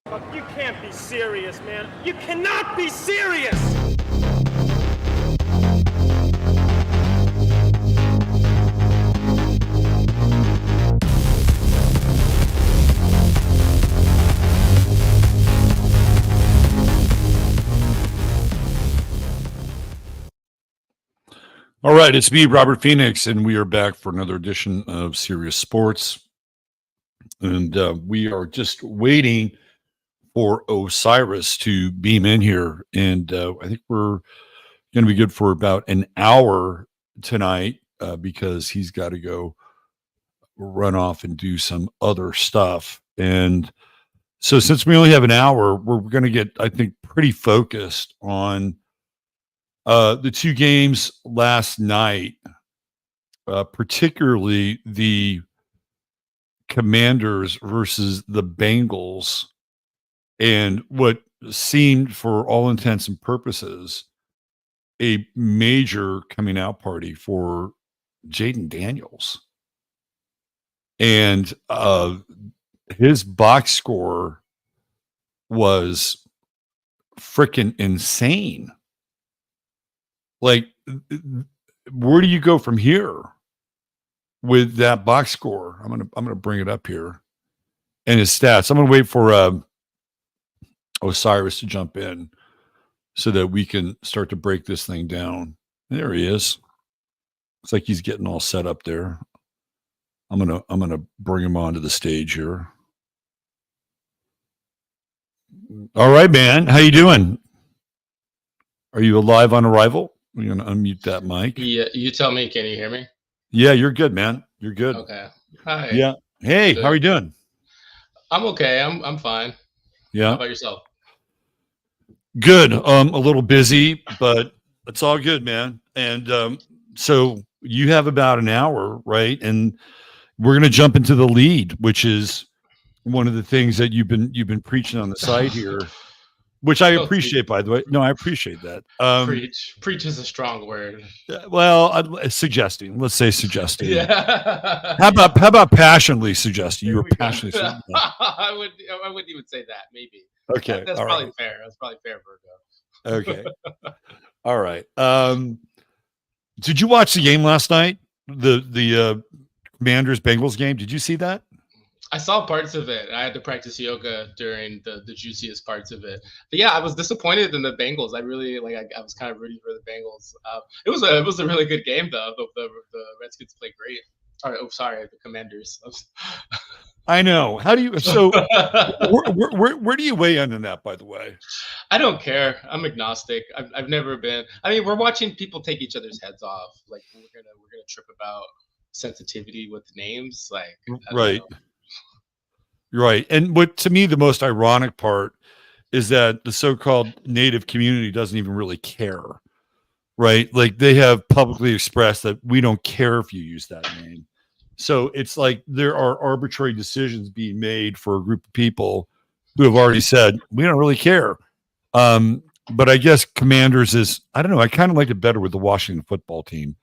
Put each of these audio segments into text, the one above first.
You can't be serious, man. You cannot be serious! All right, it's me, Robert Phoenix, and we are back for another edition of Sirius Sports. And we are just waiting for Osiris to beam in here. And I think we're going to be good for about an hour tonight because he's got to go run off and do some other stuff. And so since we only have an hour, we're going to get, I think, pretty focused on the two games last night, particularly the Commanders versus the Bengals, and what seemed, for all intents and purposes, a major coming out party for Jayden Daniels. And his box score was freaking insane. Like, where do you go from here with that box score? I'm gonna bring it up here and his stats. I'm gonna wait for Osiris to jump in so that we can start to break this thing down. There he is. Looks like he's getting all set up there. I'm gonna bring him onto the stage here. All right, man. How you doing? Are you alive on arrival? We're going to unmute that mic. Yeah, you tell me. Can you hear me? Yeah, you're good, man. You're good. Okay. Hi. Yeah. Hey, Good. how are you doing? I'm okay. I'm fine. Yeah. How about yourself? Good. A little busy, but it's all good, man. And so you have about an hour, right? And we're going to jump into the lead, which is one of the things that you've been preaching on the side here. Which I appreciate, by the way. No, I appreciate that. Preach is a strong word. Well, suggesting. Let's say suggesting. Yeah. How about passionately suggesting? You were passionately. I wouldn't even say that. Maybe. Okay. That's probably right. Fair. That's probably fair, Virgo. Okay. All right. Did you watch the game last night? The Commanders-Bengals game. Did you see that? I saw parts of it. I had to practice yoga during the juiciest parts of it. But yeah, I was disappointed in the Bengals. I really I was kind of rooting for the Bengals. It was a really good game though. The Redskins played great. The Commanders. I know. How do you? So where do you weigh in on that? By the way, I don't care. I'm agnostic. I've never been. I mean, we're watching people take each other's heads off. Like we're gonna trip about sensitivity with names. Like right. Right. And what to me, the most ironic part is that the so-called native community doesn't even really care. Right. Like they have publicly expressed that we don't care if you use that name. So it's like there are arbitrary decisions being made for a group of people who have already said, we don't really care. But I guess Commanders is, I don't know. I kind of liked it better with the Washington football team.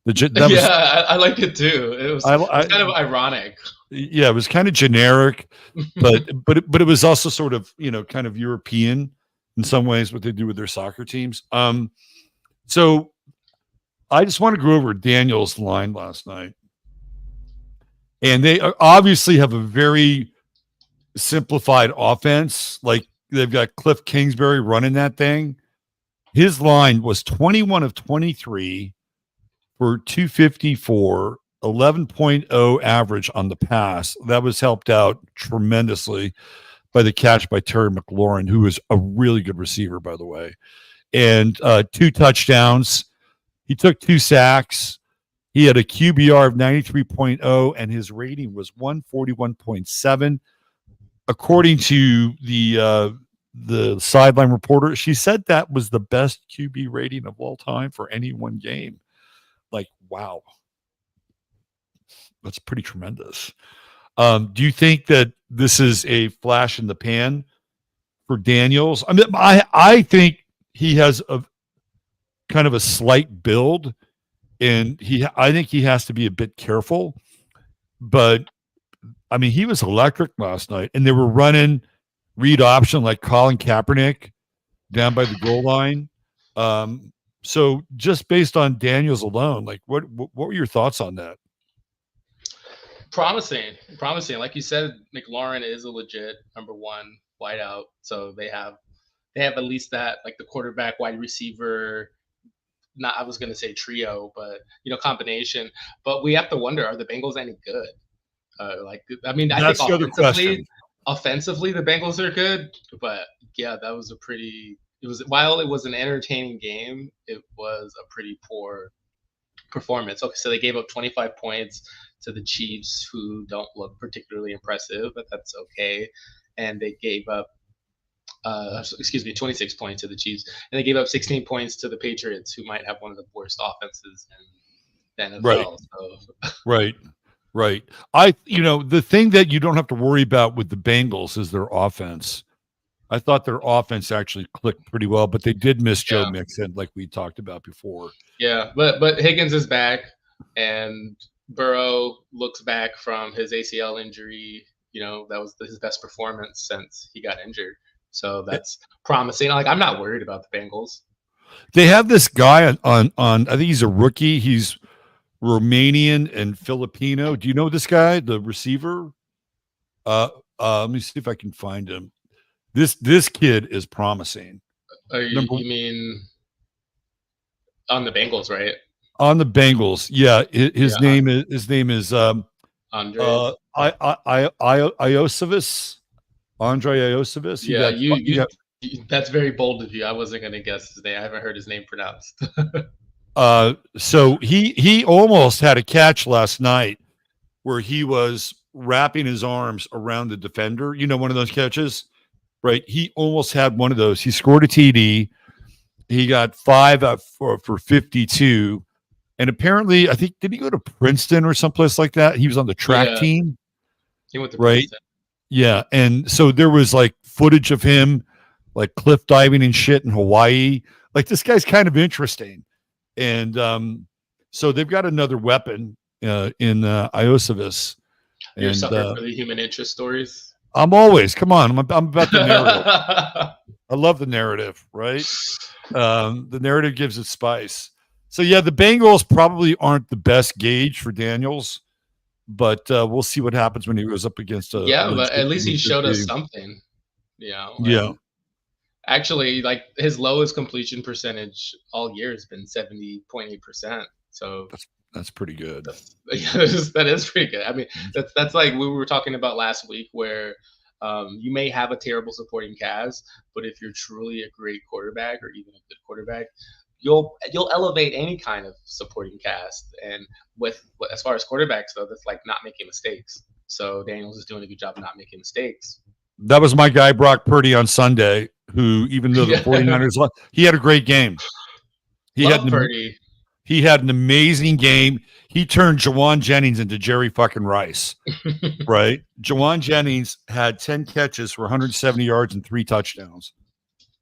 I liked it too. It was kind of ironic. Yeah, it was kind of generic, but it was also sort of, kind of European in some ways, what they do with their soccer teams. So I just want to go over Daniels' line last night. And they obviously have a very simplified offense. Like they've got Cliff Kingsbury running that thing. His line was 21 of 23 for 254, 11.0 average on the pass. That was helped out tremendously by the catch by Terry McLaurin, who is a really good receiver, by the way. And 2 touchdowns. He took 2 sacks. He had a QBR of 93.0, and his rating was 141.7. According to the sideline reporter, she said that was the best QB rating of all time for any one game. Like, wow. That's pretty tremendous. Do you think that this is a flash in the pan for Daniels? I mean, I think he has a kind of a slight build, and I think he has to be a bit careful. But I mean, he was electric last night, and they were running read option like Colin Kaepernick down by the goal line. So just based on Daniels alone, like what were your thoughts on that? Promising. Like you said, McLaurin is a legit number one wideout. So they have at least that, like the quarterback, wide receiver, not, I was going to say trio, but combination. But we have to wonder, are the Bengals any good? I think offensively the Bengals are good, but yeah, that was while it was an entertaining game, it was a pretty poor performance. Okay, so they gave up 25 points to the Chiefs, who don't look particularly impressive, but that's okay. And they gave up 26 points to the Chiefs, and they gave up 16 points to the Patriots, who might have one of the worst offenses in the NFL. Right. The thing that you don't have to worry about with the Bengals is their offense. I thought their offense actually clicked pretty well, but they did miss Joe Mixon, like we talked about before. Yeah, but Higgins is back, and Burrow looks back from his ACL injury. That was his best performance since he got injured. So that's promising. Like, I'm not worried about the Bengals. They have this guy on I think he's a rookie. He's Romanian and Filipino. Do you know this guy, the receiver? Let me see if I can find him. This kid is promising. You mean on the Bengals, right? On the Bengals, yeah. His name is Andre. Osiris. Andre Osiris. Yeah, that's very bold of you. I wasn't going to guess his name. I haven't heard his name pronounced. So he almost had a catch last night where he was wrapping his arms around the defender. One of those catches, right? He almost had one of those. He scored a TD. He got 5 out for 52. And apparently, I think, did he go to Princeton or someplace like that? He was on the track team. He went to Princeton. Yeah. And so there was like footage of him like cliff diving and shit in Hawaii. Like, this guy's kind of interesting. And so they've got another weapon in Osiris. You're a sucker for the human interest stories. I'm always, come on. I'm about the narrative. I love the narrative, right? The narrative gives it spice. So yeah, the Bengals probably aren't the best gauge for Daniels, but we'll see what happens when he goes up against a. Yeah, but at least he showed us something. Yeah. Actually, like, his lowest completion percentage all year has been 70.8%. So that's pretty good. That is pretty good. I mean, that's like we were talking about last week, where you may have a terrible supporting cast, but if you're truly a great quarterback or even a good quarterback, you'll elevate any kind of supporting cast. And as far as quarterbacks, though, that's like not making mistakes. So Daniels is doing a good job of not making mistakes. That was my guy, Brock Purdy, on Sunday, who, even though the 49ers lost, he had a great game. He had an amazing game. He turned Jawan Jennings into Jerry fucking Rice, right? Jawan Jennings had 10 catches for 170 yards and 3 touchdowns.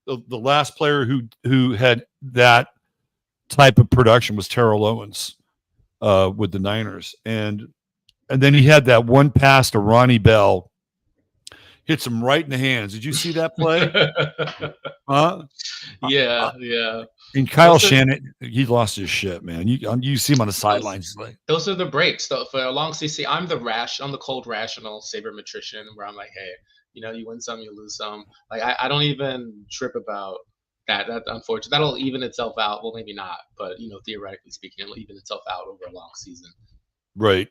The last player who had that type of production was Terrell Owens with the Niners. And then he had that one pass to Ronnie Bell. Hits him right in the hands. Did you see that play? Huh? Yeah. And Kyle Shannon, he lost his shit, man. You see him on the sidelines. Those are the breaks. So for a long CC, I'm the cold, rational sabermetrician, where I'm like, hey, you win some, you lose some. Like, I don't even trip about that. That's unfortunate. That'll even itself out. Well, maybe not, but theoretically speaking, it'll even itself out over a long season. Right.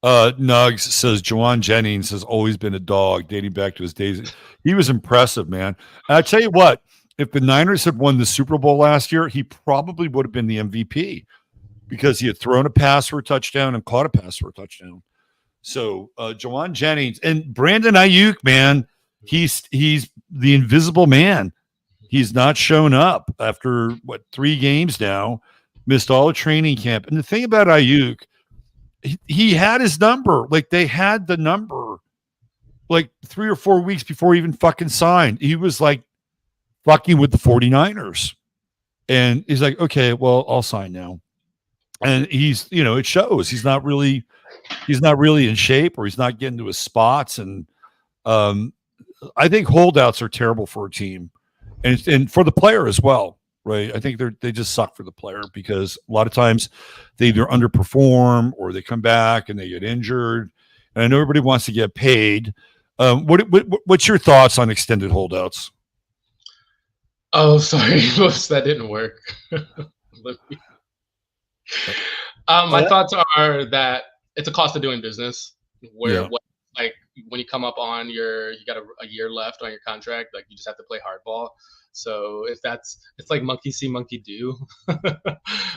Nugs says Jawan Jennings has always been a dog dating back to his days. He was impressive, man. And I tell you what, if the Niners had won the Super Bowl last year, he probably would have been the MVP because he had thrown a pass for a touchdown and caught a pass for a touchdown. So Jawan Jennings and Brandon Ayuk, man, he's the invisible man. He's not shown up after 3 games now, missed all the training camp. And the thing about Ayuk, he had his number. Like, they had the number like 3 or 4 weeks before he even fucking signed. He was like fucking with the 49ers. And he's like, okay, well, I'll sign now. And he's, it shows he's not really in shape, or he's not getting to his spots. And I think holdouts are terrible for a team, and for the player as well, right? I think they just suck for the player because a lot of times they either underperform or they come back and they get injured. And I know everybody wants to get paid. What's your thoughts on extended holdouts? Oh, sorry, whoops, that didn't work. Let me- my thoughts are that it's a cost of doing business. Like when you come up on you got a year left on your contract, like you just have to play hardball. So it's like monkey see, monkey do.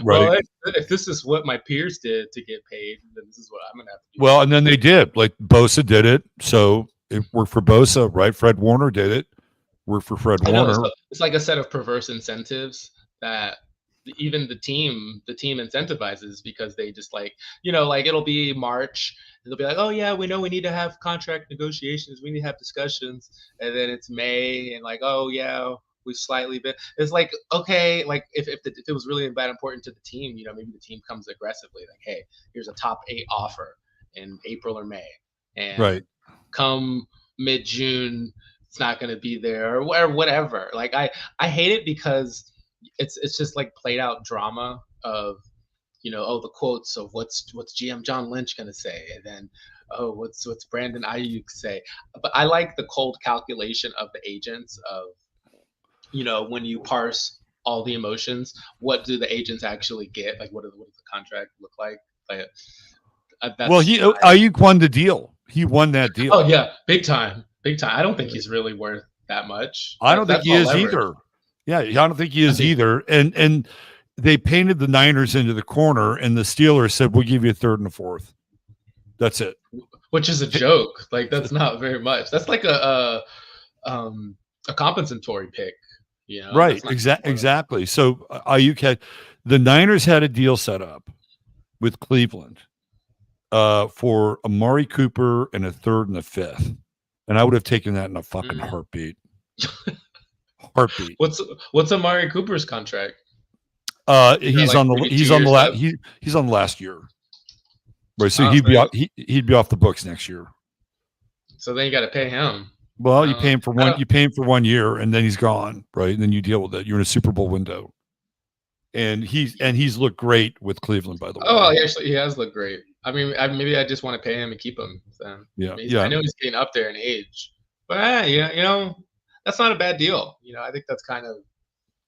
Well, Right. if this is what my peers did to get paid, then this is what I'm gonna have to do. Well, and then they did. Like Bosa did it, so it worked for Bosa, right? Fred Warner did it. Worked for Fred Warner. So it's like a set of perverse incentives that even the team incentivizes because they just like it'll be March and they'll be like, oh yeah, we know we need to have contract negotiations, we need to have discussions, and then it's May and like, oh yeah, we slightly bit. It's like, okay, like if it was really that important to the team, maybe the team comes aggressively like, hey, here's a top 8 offer in April or May, and right. come mid-June it's not going to be there or whatever. Like I hate it because it's just like played out drama of the quotes of what's GM John Lynch going to say, and then what's Brandon Ayuk say. But I like the cold calculation of the agents of when you parse all the emotions, what do the agents actually get? Like what does the contract look like? Ayuk won the deal. He won that deal. Oh yeah, big time. I don't think he's really worth that much. I don't think he is either. Yeah, I don't think he is either. And they painted the Niners into the corner, and the Steelers said, "We'll give you a third and a fourth." That's it. Which is a joke. Like that's not very much. That's like a compensatory pick. Right. Exactly. So Ayuk the Niners had a deal set up with Cleveland for Amari Cooper and a third and a fifth. And I would have taken that in a fucking heartbeat. What's Amari Cooper's contract? He's on the last year. Right, so he'd be off the books next year. So then you got to pay him. Well, you pay him for 1 year, and then he's gone. Right, and then you deal with it. You're in a Super Bowl window, and he's looked great with Cleveland, by the way. Oh, he has looked great. I mean, maybe I just want to pay him and keep him. So. Yeah. I know he's getting up there in age, but that's not a bad deal. I think that's kind of.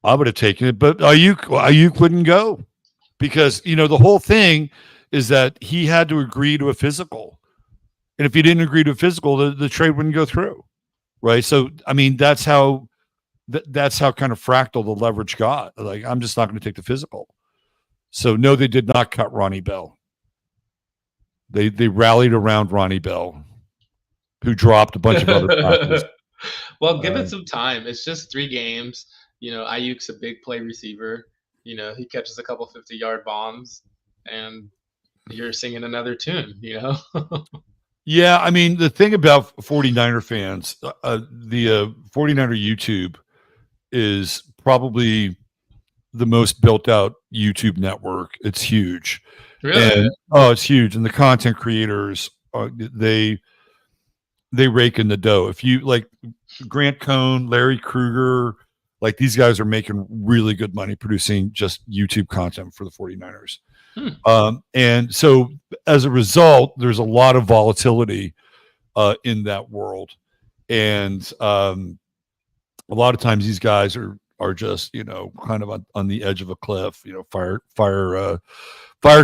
I would have taken it, but Ayuk wouldn't go because the whole thing is that he had to agree to a physical, and if he didn't agree to a physical, the trade wouldn't go through, right? So I mean, that's how kind of fractal the leverage got. Like, I'm just not going to take the physical. So no, they did not cut Ronnie Bell. They rallied around Ronnie Bell, who dropped a bunch of other tackles. Well, give it some time. It's just 3 games. Ayuk's a big play receiver. He catches a couple 50-yard bombs, and you're singing another tune. Yeah, I mean, the thing about 49er fans, the 49er YouTube is probably the most built out YouTube network. It's huge. Really? It's huge. And the content creators they rake in the dough. If you like Grant Cohn, Larry Krueger, like these guys are making really good money producing just YouTube content for the 49ers. And so as a result, there's a lot of volatility in that world. And a lot of times these guys are just, kind of on the edge of a cliff, fire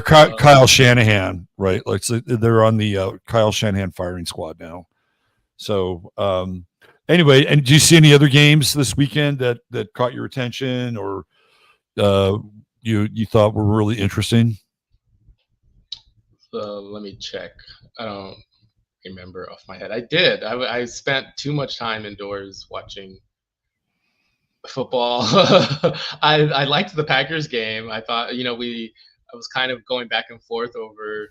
Kyle Shanahan, right? Like, so they're on the Kyle Shanahan firing squad now. So anyway, and do you see any other games this weekend that caught your attention or you thought were really interesting? Let me check. I don't remember off my head. I did. I spent too much time indoors watching football. I liked the Packers game. I thought, I was kind of going back and forth over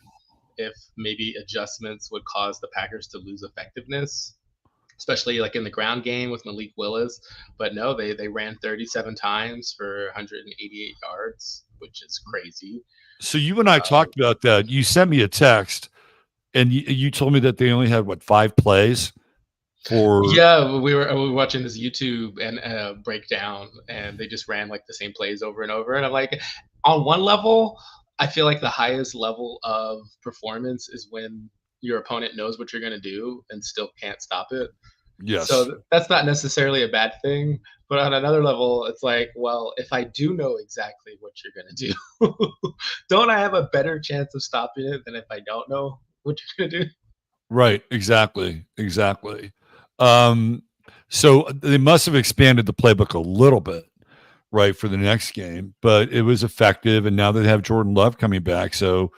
if maybe adjustments would cause the Packers to lose effectiveness, especially like in the ground game with Malik Willis. But no, they ran 37 times for 188 yards, which is crazy. So you and I talked about that. You sent me a text, and you told me that they only had 5 plays, Yeah, we were watching this YouTube and breakdown, and they just ran like the same plays over and over. And I'm like, on one level, I feel like the highest level of performance is when your opponent knows what you're going to do and still can't stop it. Yes. So that's not necessarily a bad thing. But on another level, it's like, well, if I do know exactly what you're going to do, don't I have a better chance of stopping it than if I don't know what you're going to do? Right. Exactly. Um, so they must have expanded the playbook a little bit, right, for the next game, but it was effective. And now they have Jordan Love coming back. So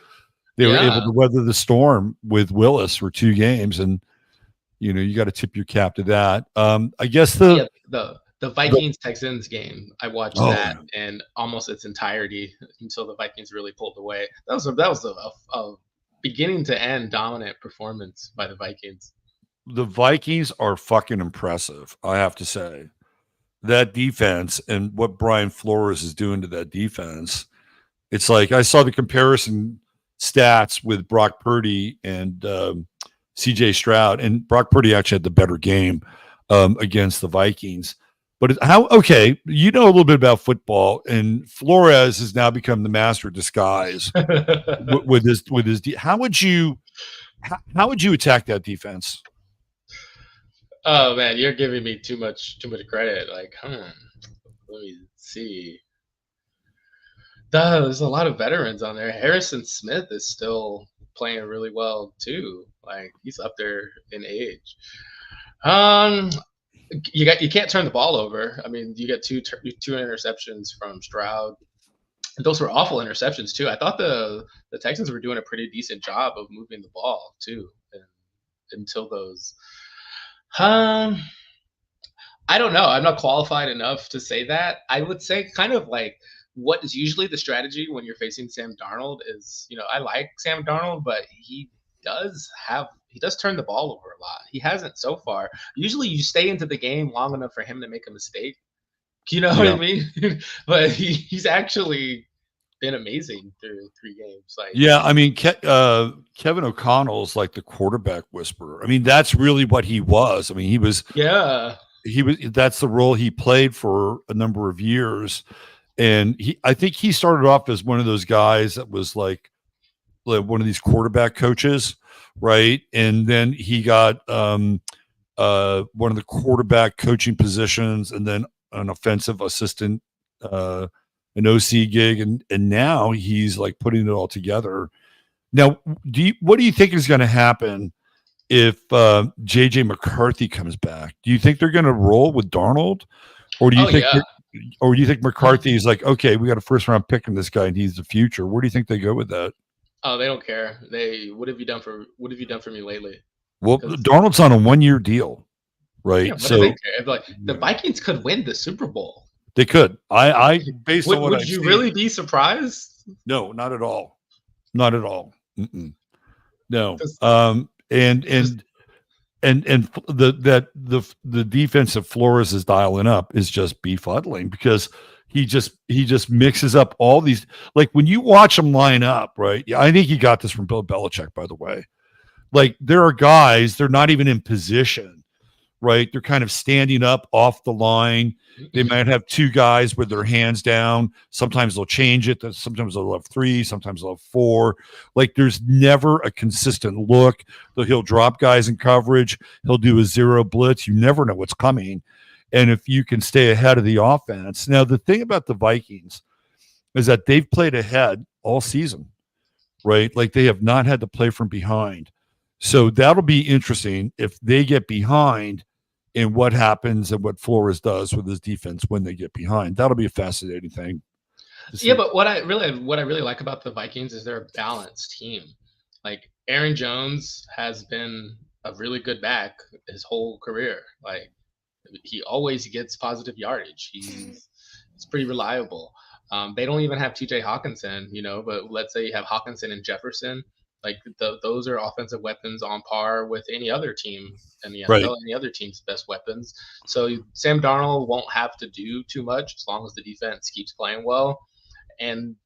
they were able Yeah. to weather the storm with Willis for 2 games. And, you got to tip your cap to that. I guess Yeah, the Vikings Texans game, I watched that yeah. in almost its entirety until the Vikings really pulled away. That was a beginning to end dominant performance by the Vikings. The Vikings are fucking impressive, I have to say. That defense and what Brian Flores is doing to that defense. It's like I saw the comparison stats with Brock Purdy and CJ Stroud, and Brock Purdy actually had the better game against the Vikings. But okay, you know a little bit about football, and Flores has now become the master of disguise with his. How would you attack that defense? Oh man, you're giving me too much credit. Like, let me see. There's a lot of veterans on there. Harrison Smith is still playing really well too. Like he's up there in age. Um, you can't turn the ball over. I mean, you get two interceptions from Stroud. Those were awful interceptions too. I thought the Texans were doing a pretty decent job of moving the ball too, until those. Um, I don't know. I'm not qualified enough to say that. I would say kind of like what is usually the strategy when you're facing Sam Darnold is, I like Sam Darnold, but he does turn the ball over a lot. He hasn't so far. Usually you stay into the game long enough for him to make a mistake. You know what I Yeah. mean? But he's actually been amazing through 3 games. Like, Yeah, I mean, Kevin O'Connell's like the quarterback whisperer. I mean, that's really what he was. I mean, yeah, that's the role he played for a number of years. And I think he started off as one of those guys that was like one of these quarterback coaches, right? And then he got one of the quarterback coaching positions, and then an offensive assistant, an OC gig, and now he's like putting it all together. Now, what do you think is going to happen if JJ McCarthy comes back? Do you think they're going to roll with Darnold, or do you think? yeah. Or do you think McCarthy is like, okay, we got a first round pick in this guy, and he's the future? Where do you think they go with that? Oh, they don't care. What have you done for me lately? Well, Darnold's on a 1-year deal, right? Yeah, what So do they care? Like the Vikings could win the Super Bowl. they could. I based on what Would I've you seen, really be surprised? no, not at all, not at all. No. 'Cause- And the defensive Flores is dialing up is just befuddling because he just mixes up all these, like when you watch him line up, right? Yeah, I think he got this from Bill Belichick, by the way. Like there are guys, they're not even in position, right? They're kind of standing up off the line. They might have 2 guys with their hands down. Sometimes they'll change it. Sometimes they'll have 3. Sometimes they'll have 4. Like there's never a consistent look. He'll drop guys in coverage. He'll do a 0 blitz. You never know what's coming. And if you can stay ahead of the offense. Now, the thing about the Vikings is that they've played ahead all season, right? Like they have not had to play from behind. So that'll be interesting if they get behind and what happens and what Flores does with his defense when they get behind. That'll be a fascinating thing. Yeah, but what I really like about the Vikings is they're a balanced team. Like Aaron Jones has been a really good back his whole career. Like he always gets positive yardage. He's pretty reliable. They don't even have T.J. Hawkinson, but let's say you have Hawkinson and Jefferson. Like those are offensive weapons on par with any other team in the NFL, Right. any other team's best weapons. So Sam Darnold won't have to do too much as long as the defense keeps playing well. And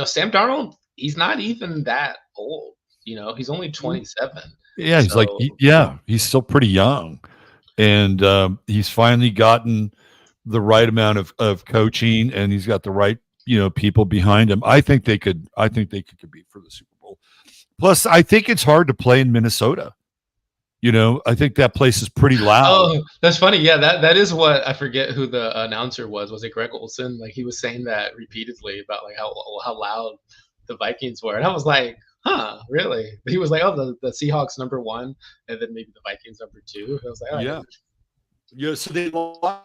Sam Darnold, he's not even that old. He's only 27. Yeah, he's like, So he's still pretty young, and he's finally gotten the right amount of coaching, and he's got the right people behind him. I think they could. I think they could compete for the Super Bowl. Plus, I think it's hard to play in Minnesota. I think that place is pretty loud. oh, that's funny. Yeah, that is what I forget who the announcer was. Was it Greg Olson? Like he was saying that repeatedly about like how loud the Vikings were, and I was like, huh, really? He was like, oh, the Seahawks #1, and then maybe the Vikings #2. I was like, oh, Yeah, yeah. So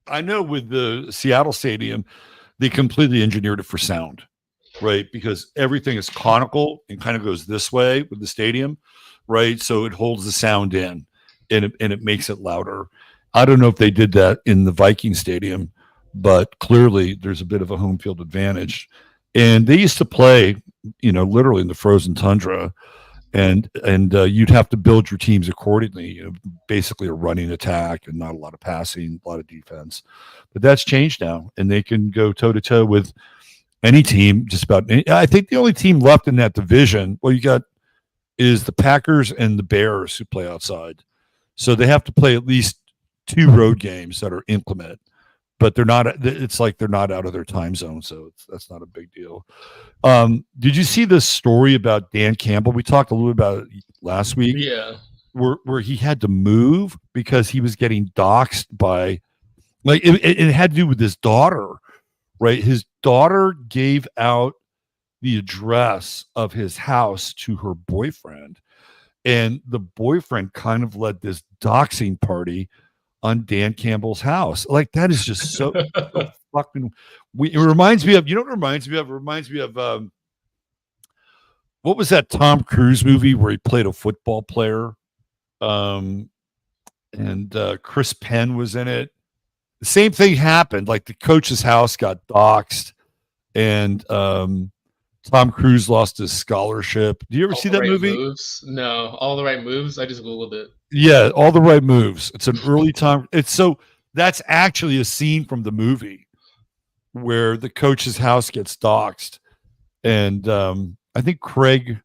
I know with the Seattle Stadium, they completely engineered it for sound, right? Because everything is conical and kind of goes this way with the stadium, right? So it holds the sound in, and it makes it louder. I don't know if they did that in the Viking Stadium, but clearly there's a bit of a home field advantage. And they used to play, literally in the frozen tundra, and you'd have to build your teams accordingly. Basically a running attack and not a lot of passing, a lot of defense. But that's changed now, and they can go toe to toe with any team. Just about. I think the only team left in that division, you got, is the Packers and the Bears who play outside. So they have to play at least 2 road games that are inclement. But they're not. It's like they're not out of their time zone, so that's not a big deal. Did you see this story about Dan Campbell? We talked a little about it last week. yeah. Where he had to move because he was getting doxxed by, like, it had to do with his daughter, right? His daughter gave out the address of his house to her boyfriend, and the boyfriend kind of led this doxing party on Dan Campbell's house. Like, that is just so fucking. It reminds me of, what it reminds me of? It reminds me of what was that Tom Cruise movie where he played a football player, and Chris Penn was in it. The same thing happened. Like, the coach's house got doxxed, and Tom Cruise lost his scholarship. Do you ever see that movie? Moves? No, All the Right Moves. I just googled it. Yeah, All the Right Moves. It's an early time. That's actually a scene from the movie where the coach's house gets doxxed, and I think Craig,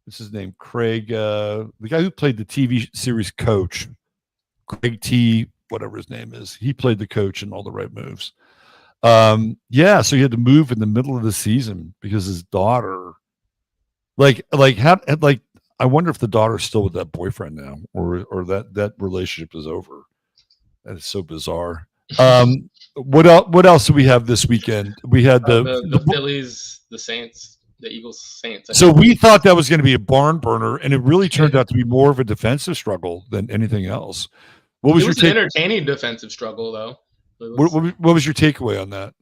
what's his name? Craig, the guy who played the TV series Coach, Craig T, whatever his name is. He played the coach in All the Right Moves. So he had to move in the middle of the season because his daughter, I wonder if the daughter's still with that boyfriend now, or that relationship is over. That is so bizarre. What else do we have this weekend? We had the Phillies, the Saints, the Eagles, Saints. So we thought that was going to be a barn burner, and it really turned out to be more of a defensive struggle than anything else. What was an entertaining defensive struggle, though? What was your takeaway on that?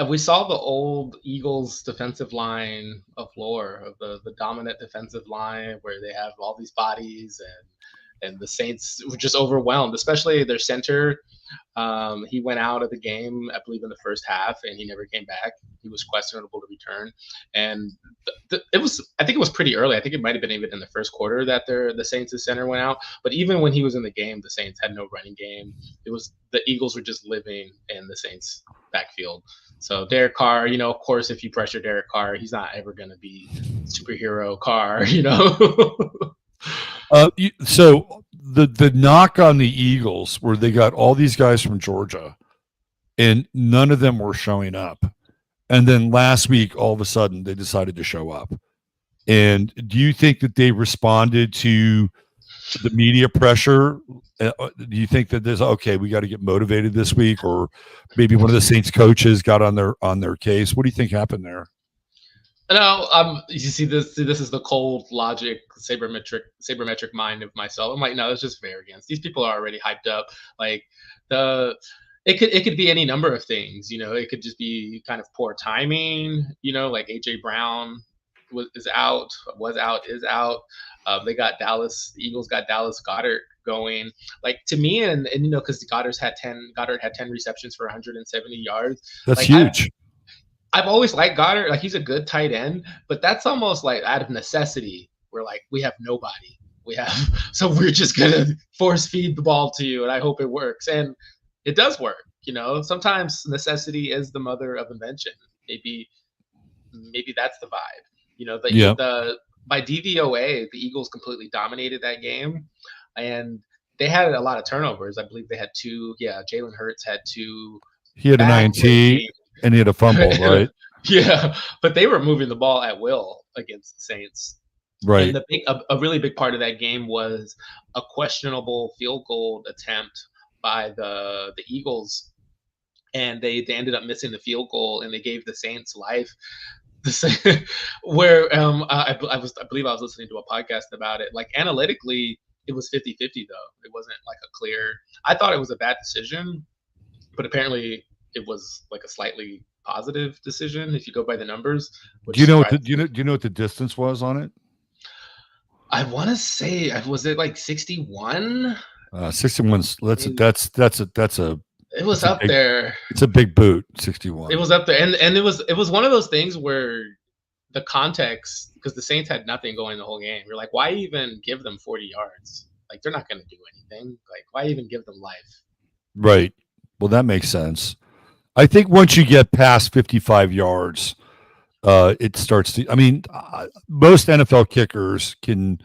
We saw the old Eagles defensive line of lore, of the dominant defensive line where they have all these bodies, and the Saints were just overwhelmed, especially their center. He went out of the game, I believe, in the first half, and he never came back. He was questionable to return, and I think it was pretty early. I think it might have been even in the first quarter that the Saints' center went out. But even when he was in the game, the Saints had no running game. It was the Eagles were just living in the Saints' backfield. So Derek Carr, of course, if you pressure Derek Carr, he's not ever going to be superhero Carr, So the knock on the Eagles where they got all these guys from Georgia, and none of them were showing up. And then last week, all of a sudden, they decided to show up. And do you think that they responded to the media pressure? Do you think that we got to get motivated this week, or maybe one of the Saints coaches got on their case? What do you think happened there? No, you see this is the cold logic, sabermetric mind of myself. I'm like, no, it's just arrogance. These people are already hyped up. Like it could be any number of things, it could just be kind of poor timing, like AJ Brown is out. They got the Eagles got Dallas Goedert going. Like, to me, and because Goddard had 10 receptions for 170 yards. That's huge. I've always liked Goddard. Like, he's a good tight end, but that's almost like out of necessity. We're like, we have nobody. So we're just going to force feed the ball to you, and I hope it works. And it does work. Sometimes necessity is the mother of invention. Maybe that's the vibe. The by DVOA, the Eagles completely dominated that game, and they had a lot of turnovers. I believe they had 2. Yeah, Jalen Hurts had 2 He had an INT back-breaking. and he had a fumble, right? Yeah, but they were moving the ball at will against the Saints. Right. And a really big part of that game was a questionable field goal attempt by the Eagles, and they ended up missing the field goal, and they gave the Saints life. Where I believe I was listening to a podcast about it. Like analytically, it was 50-50 though. It wasn't like a clear. I thought it was a bad decision, but apparently it was like a slightly positive decision if you go by the numbers. Which Do you know what surprised me. do you know what the distance was on it? I want to say was it like 61? 61. That's mean, a It was that's a up big, there. it's a big boot. 61. It was up there, and it was one of those things where the context, because the Saints had nothing going the whole game. You're like, why even give them 40 yards? Like they're not going to do anything. Like why even give them life? Right. Well, that makes sense. I think once you get past 55 yards, it starts to. I mean, most NFL kickers can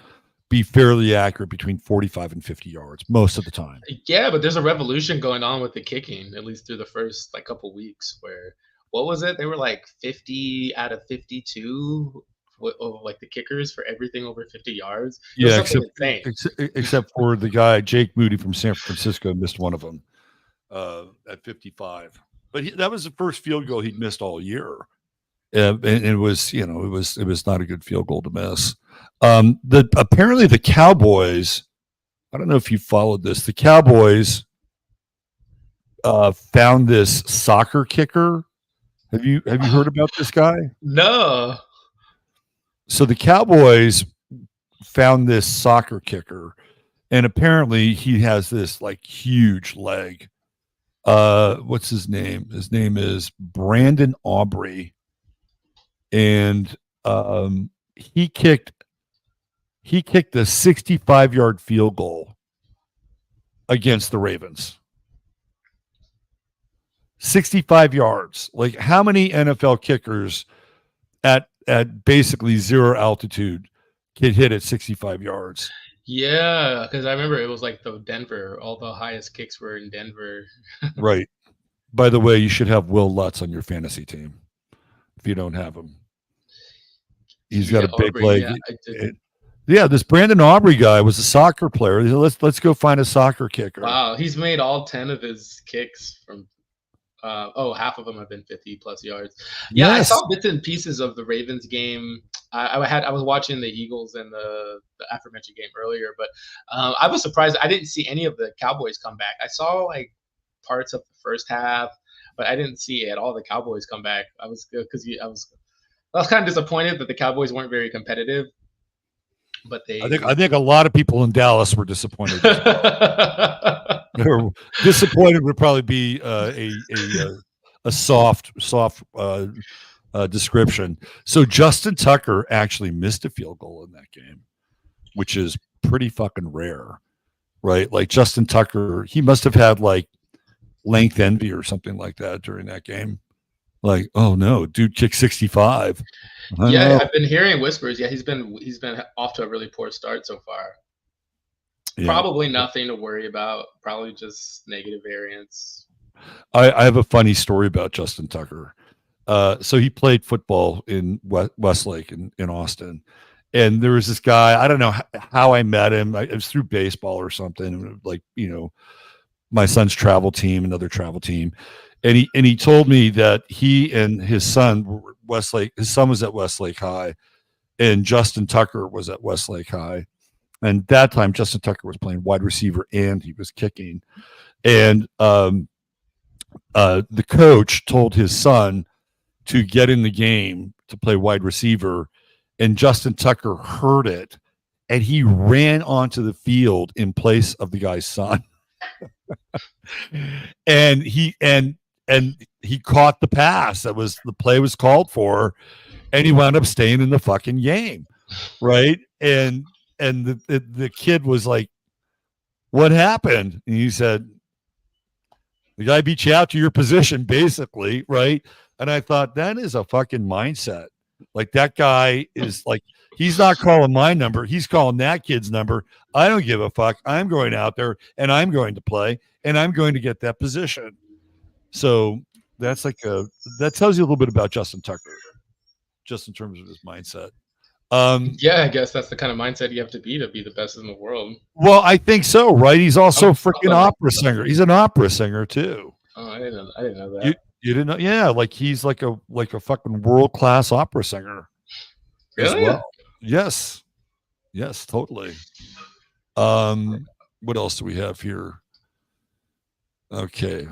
be fairly accurate between 45 and 50 yards most of the time. Yeah, but there's a revolution going on with the kicking, at least through the first like couple weeks. Where what was it? They were like 50 out of 52, like the kickers for everything over 50 yards. It was Yeah, something insane. except for the guy Jake Moody from San Francisco missed one of them at 55. But that was the first field goal he'd missed all year. And it was, it was not a good field goal to miss. Apparently the Cowboys, I don't know if you followed this. The Cowboys found this soccer kicker. Have you heard about this guy? No. So the Cowboys found this soccer kicker, and apparently he has this like huge leg. What's his name? His name is Brandon Aubrey. And he kicked a 65-yard field goal against the Ravens. 65 yards. Like how many NFL kickers at basically zero altitude can hit at 65 yards? Yeah, because I remember it was like the Denver. All the highest kicks were in Denver. Right. By the way, you should have Will Lutz on your fantasy team if you don't have him. He's got a big leg. Yeah, this Brandon Aubrey guy was a soccer player. Let's go find a soccer kicker. Wow, he's made all 10 of his kicks from. Half of them have been 50+ yards. Yeah, yes. I saw bits and pieces of the Ravens game. I was watching the Eagles and the aforementioned game earlier, but I was surprised. I didn't see any of the Cowboys come back. I saw like parts of the first half, but I didn't see at all the Cowboys come back. I was kind of disappointed that the Cowboys weren't very competitive. But I think a lot of people in Dallas were disappointed. They're disappointed would probably be a soft description. So Justin Tucker actually missed a field goal in that game, which is pretty fucking rare, right? Like Justin Tucker, he must have had like length envy or something like that during that game. Like, oh no, dude kicked 65. Yeah, I've been hearing whispers. Yeah, he's been off to a really poor start so far. Yeah. Probably nothing to worry about. Probably just negative variance. I have a funny story about Justin Tucker. So he played football in Westlake in Austin. And there was this guy, I don't know how I met him. It was through baseball or something. Like, my son's travel team, another travel team. And he told me that he and his son were Westlake. His son was at Westlake High, and Justin Tucker was at Westlake High. And that time, Justin Tucker was playing wide receiver and he was kicking. And the coach told his son to get in the game to play wide receiver, and Justin Tucker heard it, and he ran onto the field in place of the guy's son. And he caught the pass. The play was called for, and he wound up staying in the fucking game, right? And the kid was like, "What happened?" And he said, "The guy beat you out to your position, basically, right?" And I thought that is a fucking mindset. Like that guy is like, he's not calling my number. He's calling that kid's number. I don't give a fuck. I'm going out there and I'm going to play and I'm going to get that position. So that tells you a little bit about Justin Tucker, just in terms of his mindset. Yeah, I guess that's the kind of mindset you have to be the best in the world. Well, I think so, right? He's also a freaking opera singer. He's an opera singer too. Oh, I didn't know that. You didn't know? Yeah, like he's like a fucking world-class opera singer. Really? As well. Yes, totally. What else do we have here? Okay.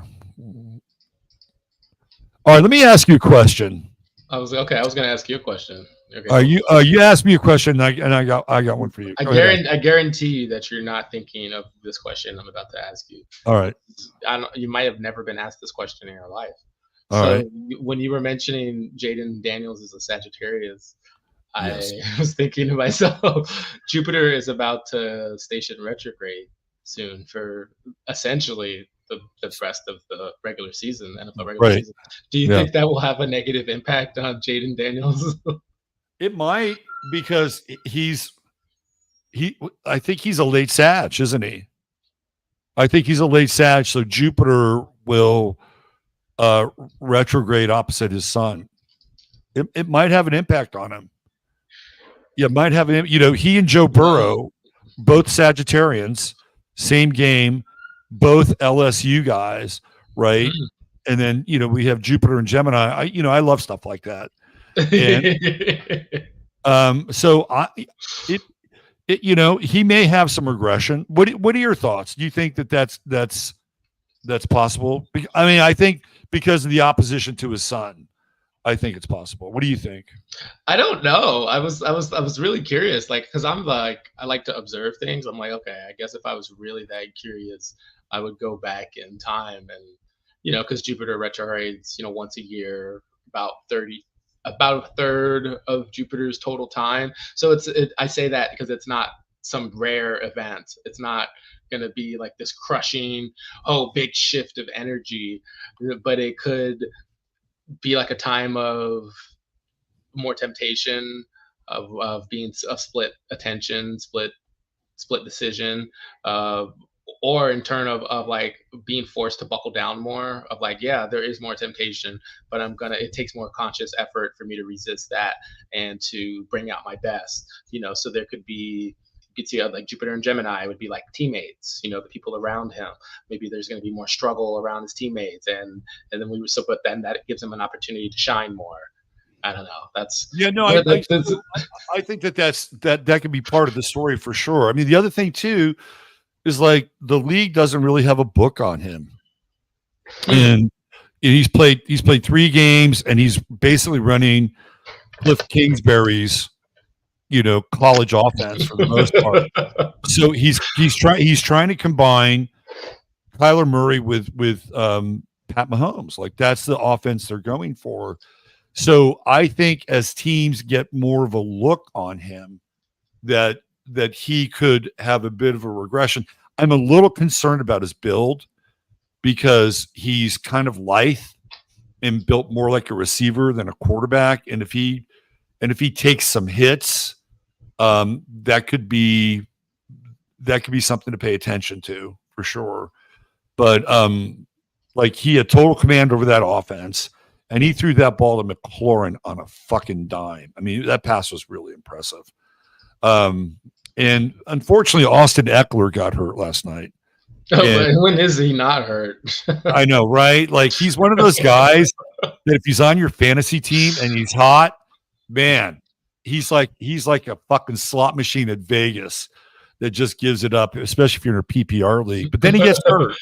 All right, let me ask you a question. I was going to ask you a question. Okay. You asked me a question, and I got one for you. I guarantee you that you're not thinking of this question I'm about to ask you. All right. You might have never been asked this question in your life. All right. When you were mentioning Jayden Daniels as a Sagittarius, Yes. I was thinking to myself, Jupiter is about to station retrograde soon for essentially the rest of the regular season, NFL regular season. Do you think that will have a negative impact on Jayden Daniels? It might, because I think he's a late Sag, isn't he? I think he's a late Sag, so Jupiter will retrograde opposite his sun. It might have an impact on him. Yeah, it might have an. He and Joe Burrow, both Sagittarians, same game, both LSU guys, right? And then we have Jupiter and Gemini. I love stuff like that. And so he may have some regression. What are your thoughts? Do you think that's possible? I mean, I think because of the opposition to his son, I think it's possible. What do you think? I don't know. I was really curious, because I like to observe things. I'm like, okay, I guess if I was really that curious, I would go back in time and because Jupiter retrogrades once a year, about a third of Jupiter's total time. So I say that because it's not some rare event. It's not going to be like this crushing, big shift of energy, but it could be like a time of more temptation, of being a split attention, split decision, or in turn of like being forced to buckle down more, of like, yeah, there is more temptation, but it takes more conscious effort for me to resist that and to bring out my best, so there could be, you could see like Jupiter and Gemini would be like teammates, the people around him. Maybe there's going to be more struggle around his teammates, and then but then that gives him an opportunity to shine more. I don't know. I think that could be part of the story for sure. I mean, the other thing too is like the league doesn't really have a book on him, and he's played 3 games, and he's basically running Cliff Kingsbury's college offense for the most part. So he's trying to combine Kyler Murray with Pat Mahomes. Like that's the offense they're going for. So I think as teams get more of a look on him, that he could have a bit of a regression. I'm a little concerned about his build because he's kind of lithe and built more like a receiver than a quarterback. And if he takes some hits, that could be something to pay attention to for sure. But like he had total command over that offense, and he threw that ball to McLaurin on a fucking dime. I mean, that pass was really impressive. And unfortunately, Austin Eckler got hurt last night. When is he not hurt? I know, right? Like he's one of those guys that if he's on your fantasy team and he's hot, man, he's like a fucking slot machine at Vegas that just gives it up, especially if you're in a PPR league. But then he gets hurt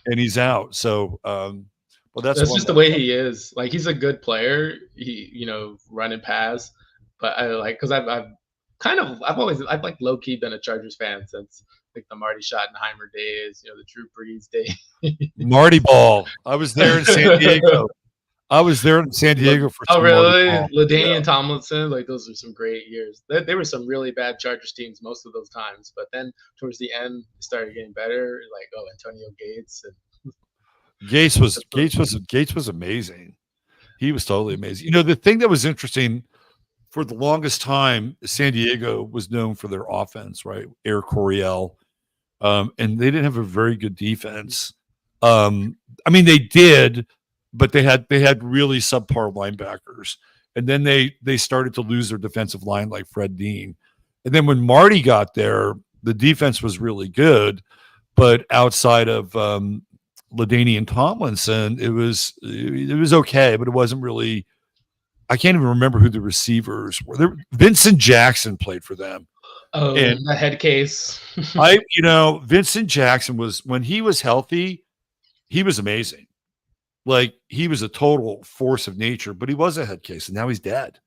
and he's out. So, well, that's just the way he is. Like he's a good player. He, run and pass. But I because I've like low key been a Chargers fan since like the Marty Schottenheimer days, the Drew Brees days. Marty Ball. I was there in San Diego. For oh really? LaDainian Tomlinson, like those are some great years. There were some really bad Chargers teams most of those times, but then towards the end it started getting better. Like Antonio Gates and Gates was amazing. He was totally amazing. The thing that was interesting for the longest time, San Diego was known for their offense, right? Air Coryell. And they didn't have a very good defense. I mean, they did, but they had really subpar linebackers. And then they started to lose their defensive line like Fred Dean. And then when Marty got there, the defense was really good, but outside of LaDainian Tomlinson, it was okay, but it wasn't really. I can't even remember who the receivers were. Vincent Jackson played for them. Oh, and the head case. Vincent Jackson when he was healthy, he was amazing. Like, he was a total force of nature, but he was a head case, and now he's dead.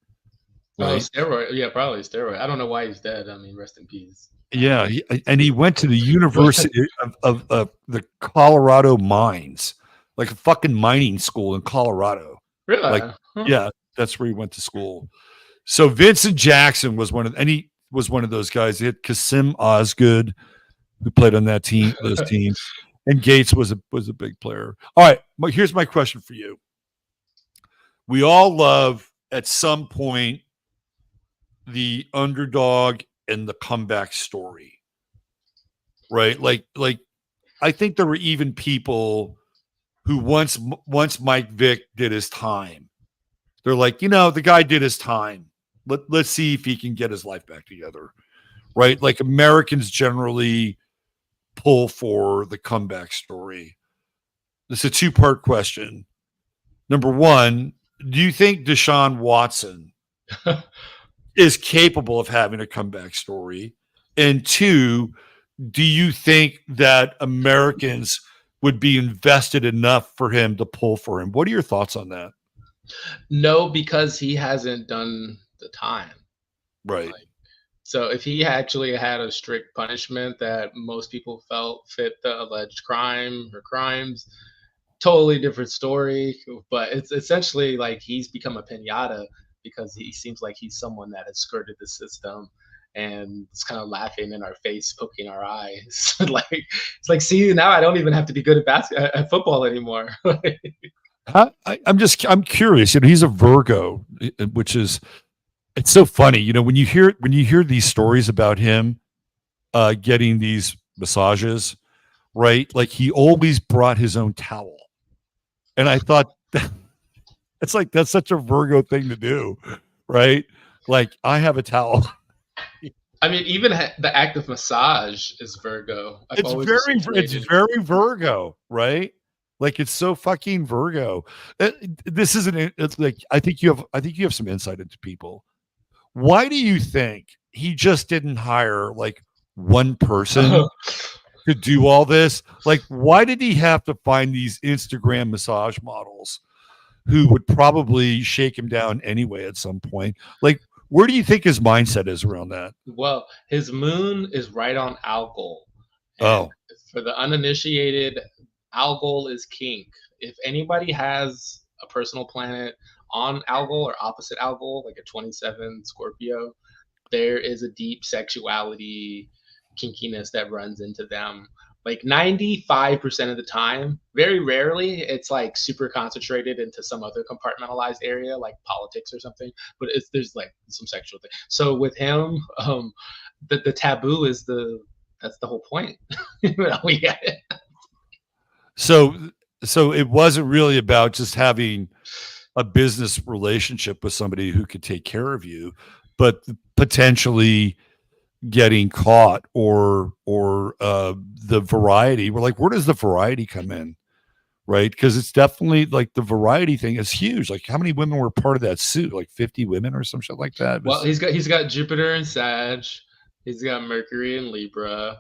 Right? Oh, steroid. Yeah, probably steroid. I don't know why he's dead. I mean, rest in peace. Yeah, he went to the University of the Colorado Mines, like a fucking mining school in Colorado. Really? Like, yeah, that's where he went to school. So Vincent Jackson was one of those guys. They had Kasim Osgood, who played on those teams, and Gates was a big player. All right, but here's my question for you. We all love at some point the underdog and the comeback story, right? Like I think there were even people who once Mike Vick did his time, they're like, the guy did his time. Let's see if he can get his life back together, right? Like, Americans generally pull for the comeback story. It's a two-part question. Number one, do you think Deshaun Watson is capable of having a comeback story? And two, do you think that Americans would be invested enough for him to pull for him? What are your thoughts on that? No, because he hasn't done the time. Right. So if he actually had a strict punishment that most people felt fit the alleged crime or crimes, totally different story. But it's essentially like he's become a piñata because he seems like he's someone that has skirted the system and it's kind of laughing in our face, poking our eyes. It's like, see, now I don't even have to be good at football anymore. I'm curious. He's a Virgo, which is, it's so funny. When you hear these stories about him getting these massages, right? Like, he always brought his own towel, and I thought it's like, that's such a Virgo thing to do, right? Like, I have a towel. I mean, even the act of massage is Virgo. It's very Virgo, right? Like, it's so fucking Virgo. This isn't. It's like, I think you have some insight into people. Why do you think he just didn't hire like one person to do all this? Like, why did he have to find these Instagram massage models who would probably shake him down anyway at some point? Like, where do you think his mindset is around that? Well, his moon is right on Algol. Oh. For the uninitiated, Algol is kink. If anybody has a personal planet on Algol or opposite Algol, like a 27 Scorpio, there is a deep sexuality kinkiness that runs into them. Like 95% of the time, very rarely, it's like super concentrated into some other compartmentalized area, like politics or something. But there's like some sexual thing. So with him, the taboo is that's the whole point. We get it. So it wasn't really about just having a business relationship with somebody who could take care of you, but potentially getting caught or the variety. We're like, where does the variety come in? Right? Because it's definitely like the variety thing is huge. Like, how many women were part of that suit? Like 50 women or some shit like that? Well, he's got Jupiter in Sag, he's got Mercury in Libra,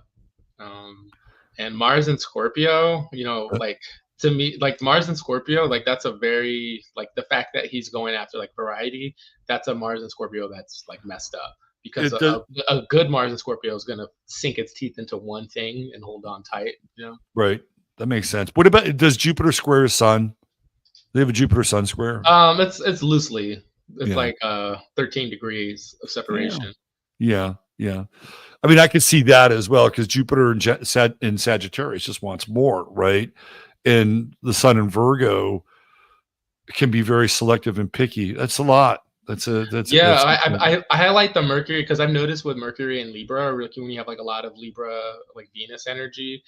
and Mars in Scorpio. Like, to me, like Mars and Scorpio, like that's a very, like, the fact that he's going after like variety, that's a Mars and Scorpio that's like messed up, because a good Mars and Scorpio is going to sink its teeth into one thing and hold on tight, Right. That makes sense. What about, does Jupiter square his sun? They have a Jupiter sun square? It's loosely. It's like 13 degrees of separation. Yeah. I mean, I could see that as well, because Jupiter in Sagittarius just wants more, right? And the sun in Virgo can be very selective and picky. That's a lot. That's I highlight the Mercury because I've noticed with Mercury and Libra, like when you have like a lot of Libra, like Venus energy,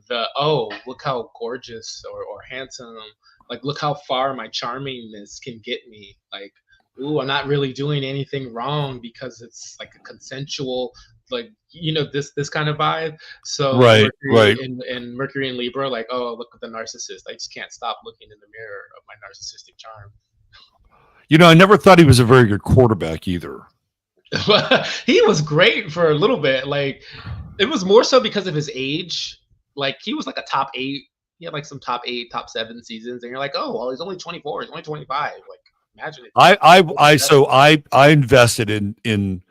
look how gorgeous or handsome, like look how far my charmingness can get me. Like, ooh, I'm not really doing anything wrong because it's like a consensual, like this kind of vibe. So right, Mercury right. and Mercury and Libra, like, oh, look at the narcissist. I just can't stop looking in the mirror of my narcissistic charm. I never thought he was a very good quarterback either. He was great for a little bit. Like, it was more so because of his age. Like, he was like a top 8. He had like some top 8, top 7 seasons, and you're like, oh, well, he's only 24. He's only 25. Like, imagine it. I invested in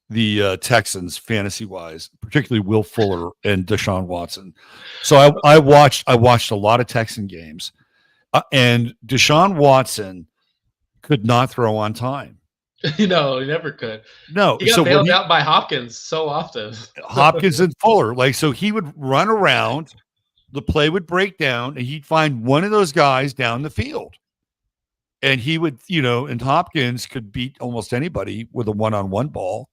the Texans fantasy wise, particularly Will Fuller and Deshaun Watson. So I watched a lot of Texan games, and Deshaun Watson could not throw on time. No, he never could. No, he got bailed out by Hopkins so often. Hopkins and Fuller, so he would run around, the play would break down, and he'd find one of those guys down the field, and he would, and Hopkins could beat almost anybody with a one-on-one ball.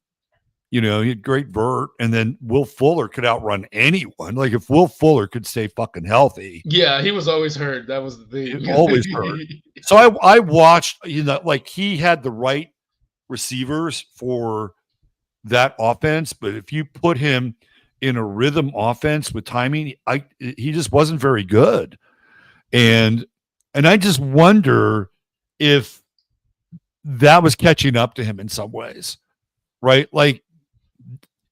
He had great vert, and then Will Fuller could outrun anyone. Like if Will Fuller could stay fucking healthy. Yeah, he was always hurt. That was the thing. Always hurt. So I watched, like he had the right receivers for that offense, but if you put him in a rhythm offense with timing, he just wasn't very good. And I just wonder if that was catching up to him in some ways, right? Like,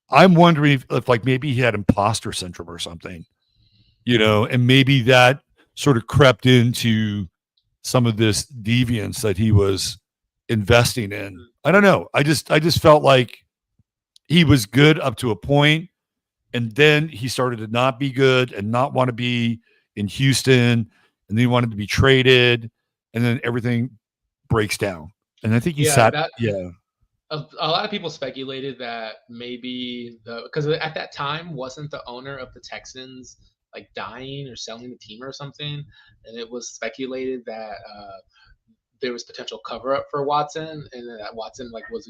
I'm wondering if like maybe he had imposter syndrome or something, and maybe that sort of crept into some of this deviance that he was investing in. I don't know. I just felt like he was good up to a point, and then he started to not be good and not want to be in Houston, and then he wanted to be traded, and then everything breaks down. And I think he a lot of people speculated that maybe because at that time wasn't the owner of the Texans like dying or selling the team or something, and it was speculated that there was potential cover up for Watson, and that Watson was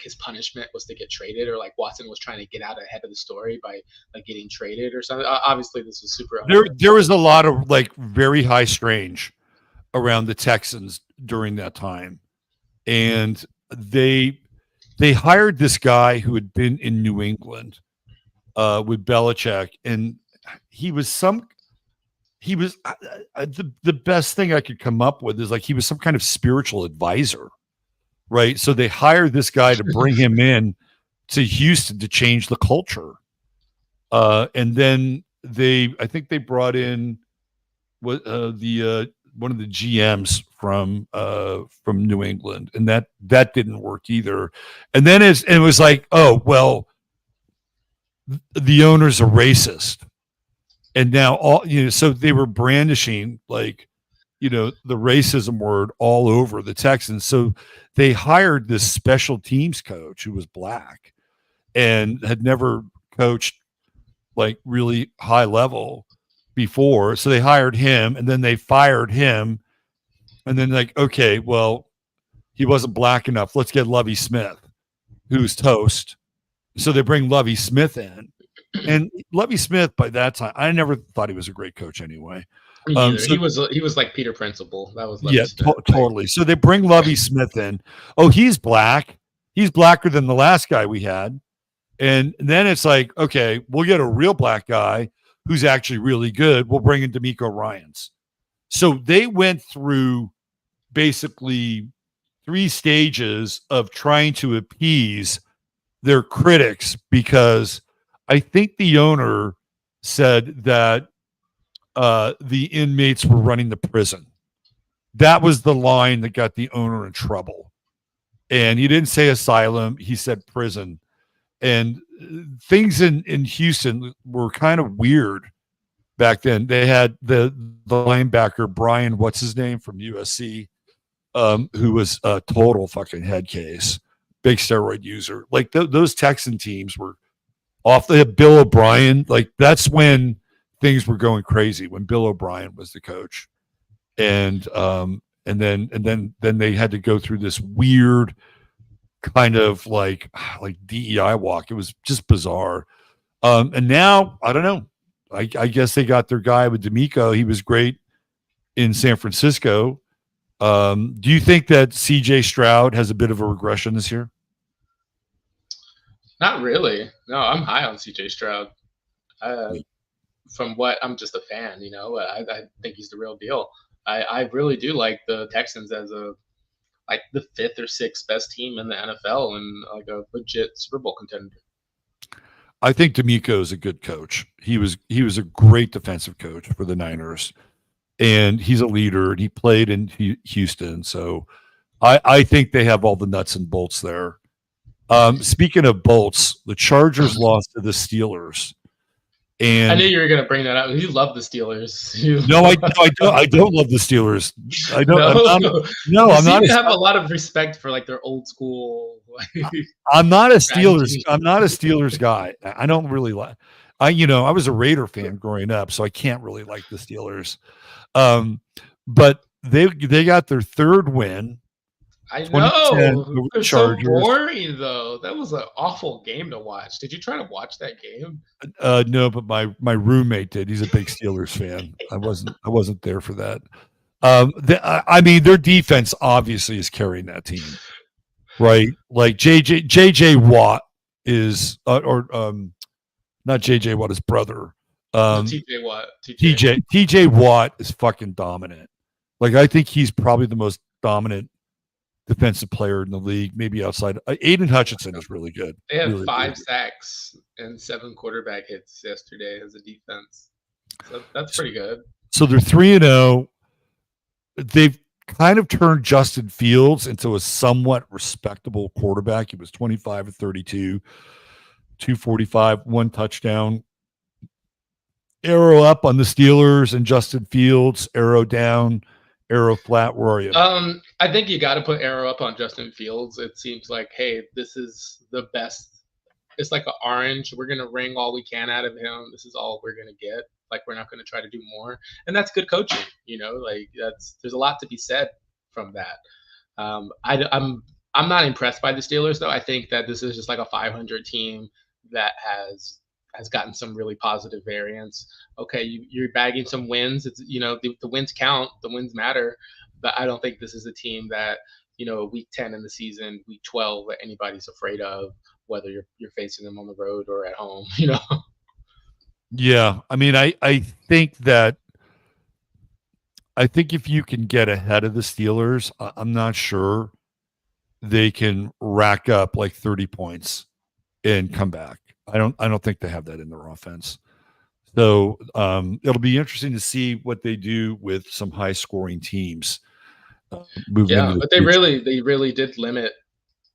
his punishment was to get traded, or like Watson was trying to get out ahead of the story by like getting traded or something. Obviously, this was super. There was a lot of like very high strange around the Texans during that time, and they hired this guy who had been in New England with Belichick, and he was the best thing I could come up with is like he was some kind of spiritual advisor, right? So they hired this guy to bring him in to Houston to change the culture, and then I think they brought in one of the GMs from New England, and that didn't work either. And then it was like, oh well, the owner's a racist, and now so they were brandishing like the racism word all over the Texans. So they hired this special teams coach who was black and had never coached like really high level before. So they hired him, and then they fired him. And then like, okay, well, he wasn't black enough. Let's get Lovie Smith, who's toast. So they bring Lovie Smith in. And Lovie Smith, by that time, I never thought he was a great coach anyway. So he was like Peter Principle. That was Lovie Smith. Totally. So they bring Lovie Smith in. Oh, he's black. He's blacker than the last guy we had. And then it's like, okay, we'll get a real black guy who's actually really good. We'll bring in DeMeco Ryans. So they went through basically 3 stages of trying to appease their critics, because I think the owner said that the inmates were running the prison. That was the line that got the owner in trouble. And he didn't say asylum, he said prison. And things in Houston were kind of weird back then. They had the linebacker, Brian, what's his name, from USC, who was a total fucking head case, big steroid user. Like those Texan teams were off. They had Bill O'Brien. Like that's when things were going crazy, when Bill O'Brien was the coach. And and then they had to go through this weird kind of like DEI walk. It was just bizarre. And now I don't know. I guess they got their guy with D'Amico. He was great in San Francisco. Do you think that CJ Stroud has a bit of a regression this year? Not really. No, I'm high on CJ Stroud. From what I'm just a fan, I think he's the real deal. I really do like the Texans as like the 5th or 6th best team in the NFL and like a legit Super Bowl contender. I think D'Amico is a good coach. He was a great defensive coach for the Niners, and he's a leader, and he played in Houston. So I think they have all the nuts and bolts there. Speaking of bolts, the Chargers lost to the Steelers. And I knew you were going to bring that up. You love the Steelers. No, I don't love the Steelers. I don't. No, I'm not. You have a lot of respect for like their old school. I'm not a Steelers. I'm not a Steelers guy. I don't really like. I was a Raider fan growing up, so I can't really like the Steelers. But they got their 3rd win. I know. They're so boring, though. That was an awful game to watch. Did you try to watch that game? No, but my roommate did. He's a big Steelers fan. I wasn't there for that. I mean, their defense obviously is carrying that team, right? Like JJ Watt is, not JJ Watt, his brother. TJ Watt. TJ Watt is fucking dominant. Like, I think he's probably the most dominant defensive player in the league, maybe outside. Aiden Hutchinson is really good. They had really 5 sacks and 7 quarterback hits yesterday as a defense. So that's pretty good. So they're 3-0. They've kind of turned Justin Fields into a somewhat respectable quarterback. He was 25 of 32, 245, 1 touchdown. Arrow up on the Steelers and Justin Fields, arrow down, arrow flat. Where are you? I think you got to put arrow up on Justin Fields. It seems like, hey, this is the best. It's like an orange. We're going to wring all we can out of him. This is all we're going to get. Like, we're not going to try to do more. And that's good coaching, like there's a lot to be said from that. I'm not impressed by the Steelers, though. I think that this is just like a 500 team that has gotten some really positive variance. Okay, you're bagging some wins. It's the wins count, the wins matter, but I don't think this is a team that week 10 in the season, week 12 that anybody's afraid of, whether you're facing them on the road or at home. Yeah, I mean, I think if you can get ahead of the Steelers, I'm not sure they can rack up like 30 points and come back. I don't think they have that in their offense. So it'll be interesting to see what they do with some high scoring teams. But they really did limit.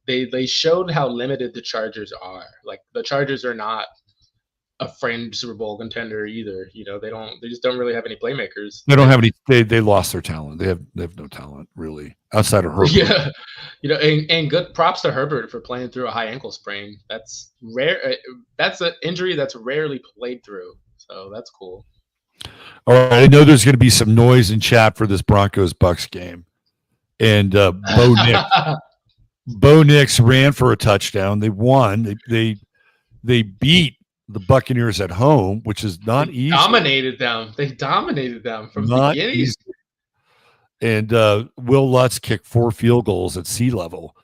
They showed how limited the Chargers are. Like, the Chargers are not a fringe Super Bowl contender either. They just don't really have any playmakers. They don't have any. They lost their talent. They have no talent really outside of Herbert. Yeah, and good props to Herbert for playing through a high ankle sprain. That's rare. That's an injury that's rarely played through. So that's cool. All right, I know there's going to be some noise in chat for this Broncos-Bucks game, and Bo Nix ran for a touchdown. They won. They beat the Buccaneers at home, which is not easy. They dominated them from the beginning. Easy. And Will Lutz kicked 4 field goals at sea level.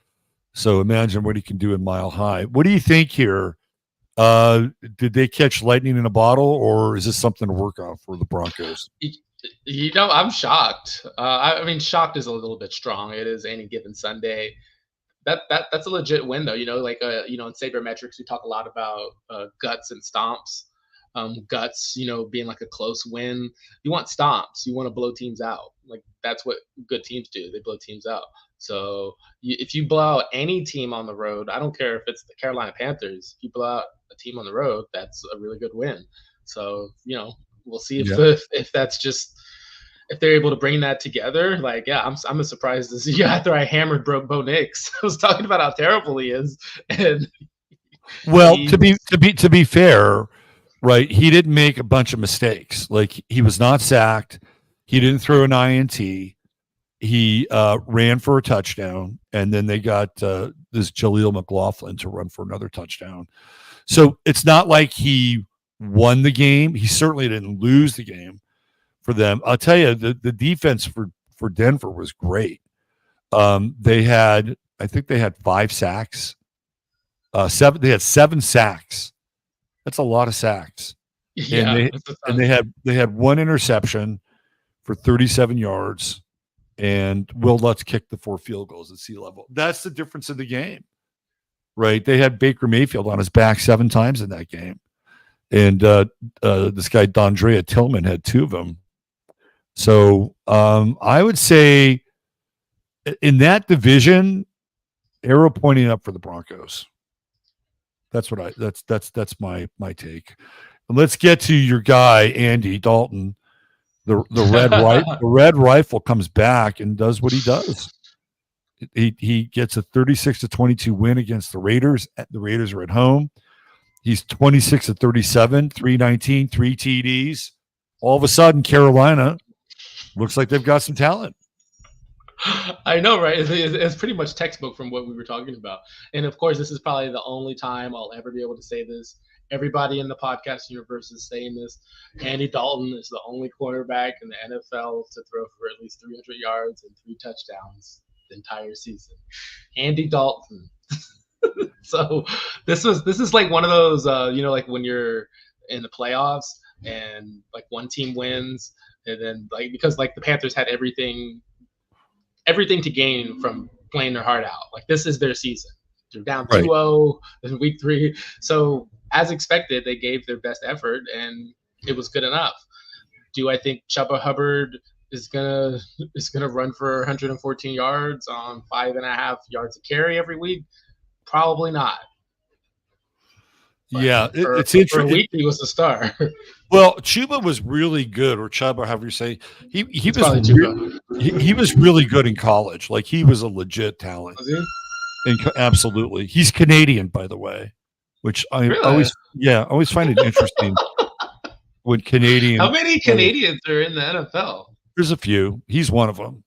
So imagine what he can do in Mile High. What do you think here? Did they catch lightning in a bottle, or is this something to work on for the Broncos? I'm shocked. I mean, shocked is a little bit strong. It is any given Sunday. That's a legit win, though. In sabermetrics, we talk a lot about guts and stomps. Guts, being like a close win. You want stomps. You want to blow teams out. Like, that's what good teams do. They blow teams out. So if you blow out any team on the road, I don't care if it's the Carolina Panthers. If you blow out a team on the road, that's a really good win. So we'll see if that's just. If they're able to bring that together, like, I'm as surprised as you after I hammered Bo Nix. I was talking about how terrible he is, and to be fair, right? He didn't make a bunch of mistakes. Like, he was not sacked. He didn't throw an INT. he ran for a touchdown, and then they got this Jaleel McLaughlin to run for another touchdown. So it's not like he won the game. He certainly didn't lose the game for them. I'll tell you, the defense for Denver was great. I think they had 5 sacks. They had 7 sacks. That's a lot of sacks. Yeah, and they had 1 interception for 37 yards, and Will Lutz kicked the 4 field goals at sea level. That's the difference in the game, right? They had Baker Mayfield on his back 7 times in that game, and this guy Dondrea Tillman had 2 of them. So I would say in that division, arrow pointing up for the Broncos. That's what that's my take. And let's get to your guy Andy Dalton. The red rifle comes back and does what he does. He gets a 36-22 win against the Raiders. The Raiders are at home. He's 26-37, 319, 3 TDs. All of a sudden, Carolina looks like they've got some talent. I know, right? It's pretty much textbook from what we were talking about. And of course, this is probably the only time I'll ever be able to say this. Everybody in the podcast universe is saying this. Andy Dalton is the only quarterback in the NFL to throw for at least 300 yards and 3 touchdowns the entire season. Andy Dalton. So this is like one of those, like when you're in the playoffs and like one team wins, and then like because like the Panthers had everything to gain from playing their heart out. Like this is their season. They're down 2-0 in week 3. So as expected, they gave their best effort and it was good enough. Do I think Chuba Hubbard is gonna run for 114 yards on 5.5 yards a carry every week? Probably not. But yeah, it's for interesting. A week, he was a star. Well, Chuba was really good, or Chuba, however you say. He was really good in college. Like he was a legit talent. Was he? And absolutely, he's Canadian, by the way, which I always find it interesting when Canadian. How many Canadians are in the NFL? There's a few. He's one of them.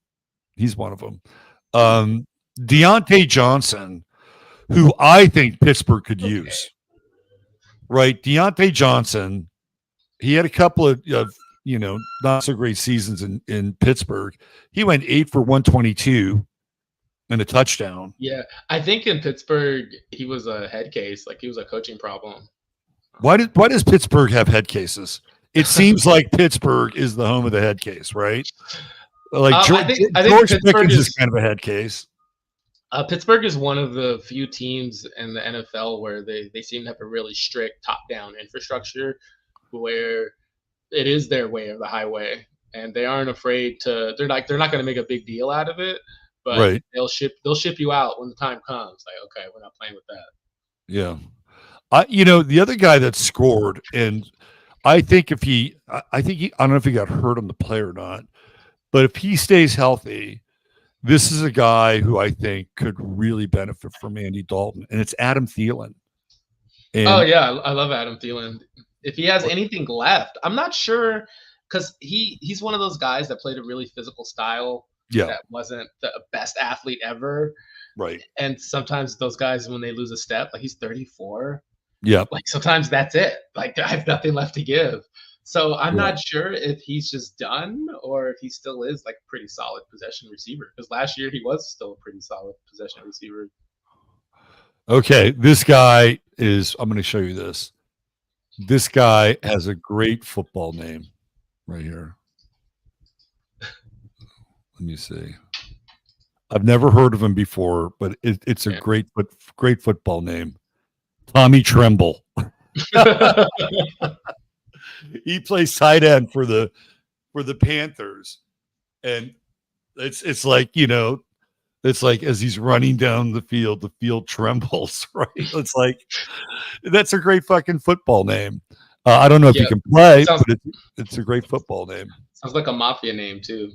Deontay Johnson, who I think Pittsburgh could use. Right, Deontay Johnson. He had a couple of not so great seasons in Pittsburgh. He went 8 for 122 and a touchdown. Yeah, I think in Pittsburgh he was a head case. Like he was a coaching problem. Why does Pittsburgh have head cases? It seems like Pittsburgh is the home of the head case, right? Like I think George Pickens is kind of a head case. Pittsburgh is one of the few teams in the NFL where they seem to have a really strict top-down infrastructure where it is their way or the highway, and they aren't afraid to. They're not going to make a big deal out of it, but they'll ship you out when the time comes. Like, okay, we're not playing with that. Yeah, the other guy that scored, and I think I don't know if he got hurt on the play or not, but if he stays healthy. This is a guy who I think could really benefit from Andy Dalton, and it's Adam Thielen. And I love Adam Thielen. If he has anything left, I'm not sure because he's one of those guys that played a really physical style. Yeah, that wasn't the best athlete ever. Right. And sometimes those guys, when they lose a step, like he's 34. Yeah. Like sometimes that's it. Like I have nothing left to give. So I'm not sure if he's just done or if he still is like a pretty solid possession receiver. Because last year he was still a pretty solid possession receiver. Okay, this guy is. I'm going to show you this. This guy has a great football name, right here. Let me see. I've never heard of him before, but it's a great football name. Tommy Tremble. He plays tight end for the Panthers, and it's like it's like as he's running down the field trembles. Right? It's like that's a great fucking football name. I don't know if he can play, but it's a great football name. Sounds like a mafia name too.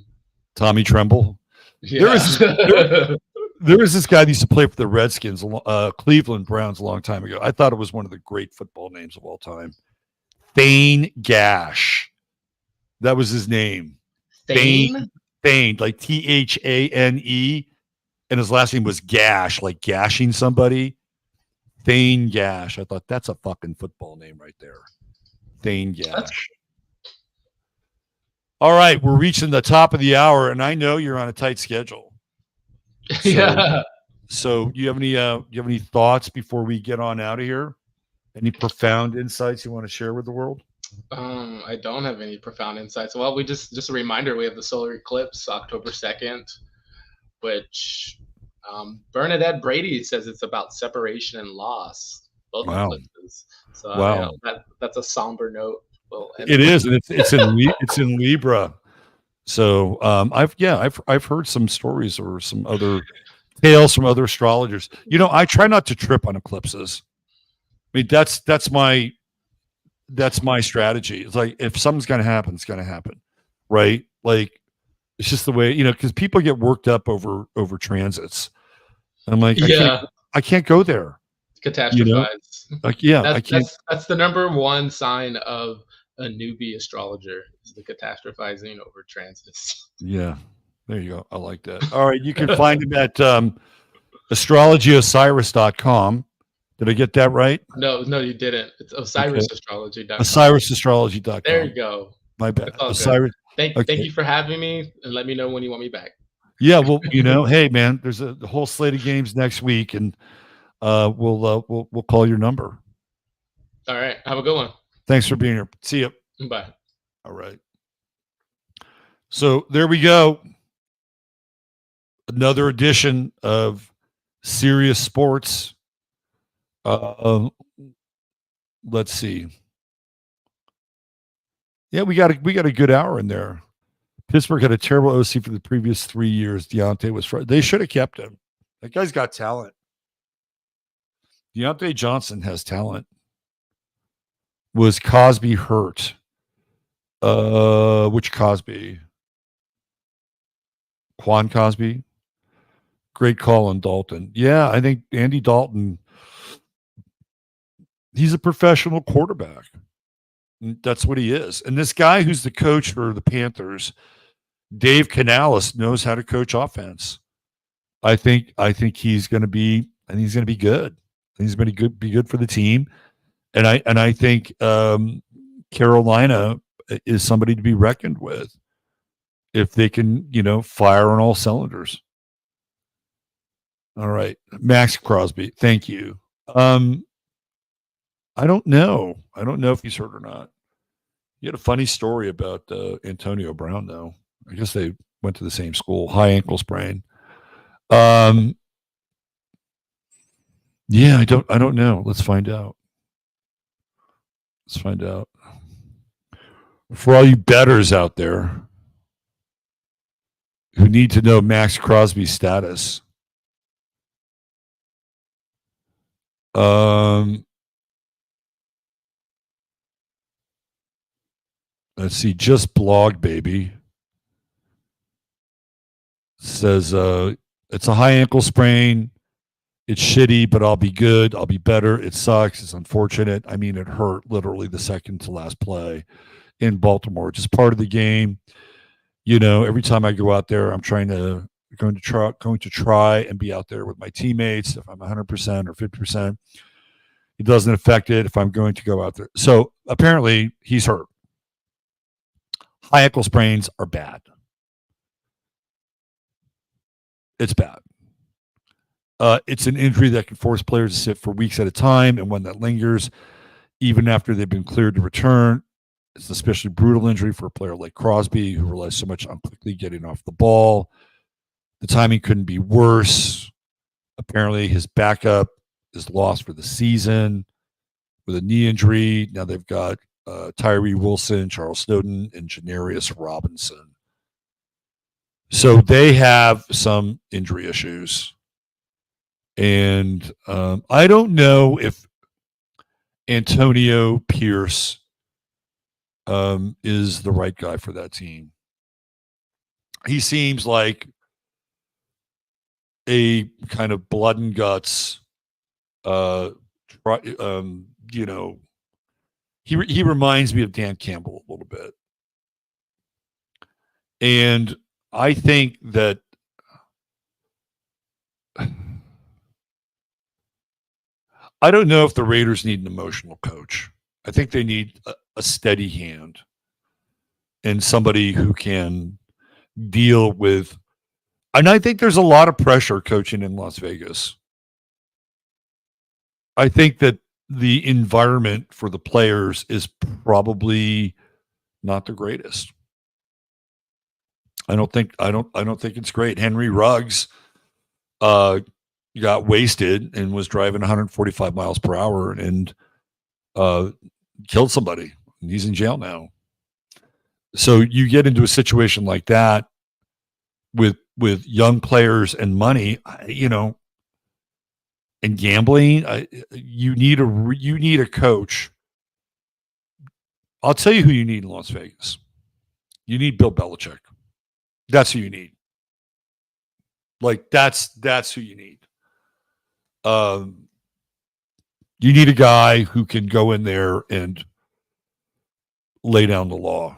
Tommy Tremble. Yeah. There was this guy that used to play for the Redskins, Cleveland Browns, a long time ago. I thought it was one of the great football names of all time. Thane Gash. That was his name. Thane Thane, like Thane, and his last name was Gash, like gashing somebody. Thane Gash. I thought that's a fucking football name right there. Thane Gash. All right, we're reaching the top of the hour, and I know you're on a tight schedule. So, Yeah. So, you have any thoughts before we get on out of here? Any profound insights you want to share with the world? I don't have any profound insights. Well, we just a reminder, we have the solar eclipse October 2nd, which Bernadette Brady says it's about separation and loss, both Wow. eclipses. So Wow. that's a somber note. Well, It is, and it's in Libra. So I've heard some stories or some other tales from other astrologers. I try not to trip on eclipses. I mean, that's my strategy. It's like, if something's going to happen, it's going to happen, right? Like, it's just the way, because people get worked up over transits. And I'm like, I can't go there. Catastrophize. Like, yeah, I can't. That's the number one sign of a newbie astrologer, is the catastrophizing over transits. Yeah, there you go. I like that. All right, you can find him at astrologyosiris.com. Did I get that right? No, you didn't. It's osirisastrology.com. Osirisastrology.com. There you go. My bad. Osiris. Thank you for having me, and let me know when you want me back. Yeah, well, hey man, there's a whole slate of games next week, and we'll call your number. All right, have a good one. Thanks for being here. See you. Bye. All right. So there we go. Another edition of Sirius Sports. Let's see. Yeah, we got a good hour in there. Pittsburgh had a terrible OC for the previous 3 years. Deontay was they should have kept him. That guy's got talent. Deontay Johnson has talent. Was Cosby hurt? Which Cosby? Quan Cosby? Great call on Dalton. Yeah, I think Andy Dalton, he's a professional quarterback. That's what he is. And this guy who's the coach for the Panthers, Dave Canales, knows how to coach offense. I think he's going to be, and he's going to be good. He's going to be good for the team. And I think Carolina is somebody to be reckoned with if they can, fire on all cylinders. All right, Max Crosby, thank you. I don't know if he's hurt or not. He had a funny story about Antonio Brown, though. I guess they went to the same school. High ankle sprain. Yeah, I don't know. Let's find out. For all you bettors out there who need to know Max Crosby's status, let's see. Just Blog Baby says it's a high ankle sprain. It's shitty, but I'll be good. I'll be better. It sucks. It's unfortunate. I mean, it hurt literally the second to last play in Baltimore. Just part of the game. Every time I go out there, I'm going to try and be out there with my teammates. If I'm 100% or 50%, it doesn't affect it if I'm going to go out there. So apparently he's hurt. High ankle sprains are bad. It's bad. It's an injury that can force players to sit for weeks at a time, and one that lingers even after they've been cleared to return. It's an especially brutal injury for a player like Crosby, who relies so much on quickly getting off the ball. The timing couldn't be worse. Apparently, his backup is lost for the season with a knee injury. Now they've got Tyree Wilson, Charles Snowden, and Janarius Robinson. So they have some injury issues. And I don't know if Antonio Pierce is the right guy for that team. He seems like a kind of blood and guts. He reminds me of Dan Campbell a little bit. And I think that I don't know if the Raiders need an emotional coach. I think they need a steady hand and somebody who can deal with. And I think there's a lot of pressure coaching in Las Vegas. I think that the environment for the players is probably not the greatest. I don't think it's great. Henry Ruggs got wasted and was driving 145 miles per hour and killed somebody. He's in jail now. So you get into a situation like that with young players and money, and gambling. You need a coach. I'll tell you who you need in Las Vegas. You need Bill Belichick. That's who you need. Like that's who you need. You need a guy who can go in there and lay down the law.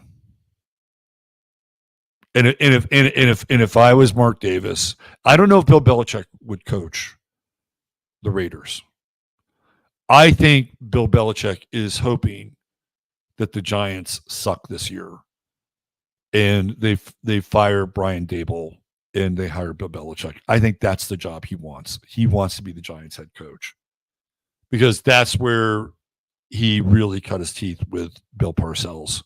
And if I was Mark Davis, I don't know if Bill Belichick would coach the Raiders. I think Bill Belichick is hoping that the Giants suck this year, and they fire Brian Daboll and they hire Bill Belichick. I think that's the job he wants. He wants to be the Giants head coach because that's where he really cut his teeth with Bill Parcells.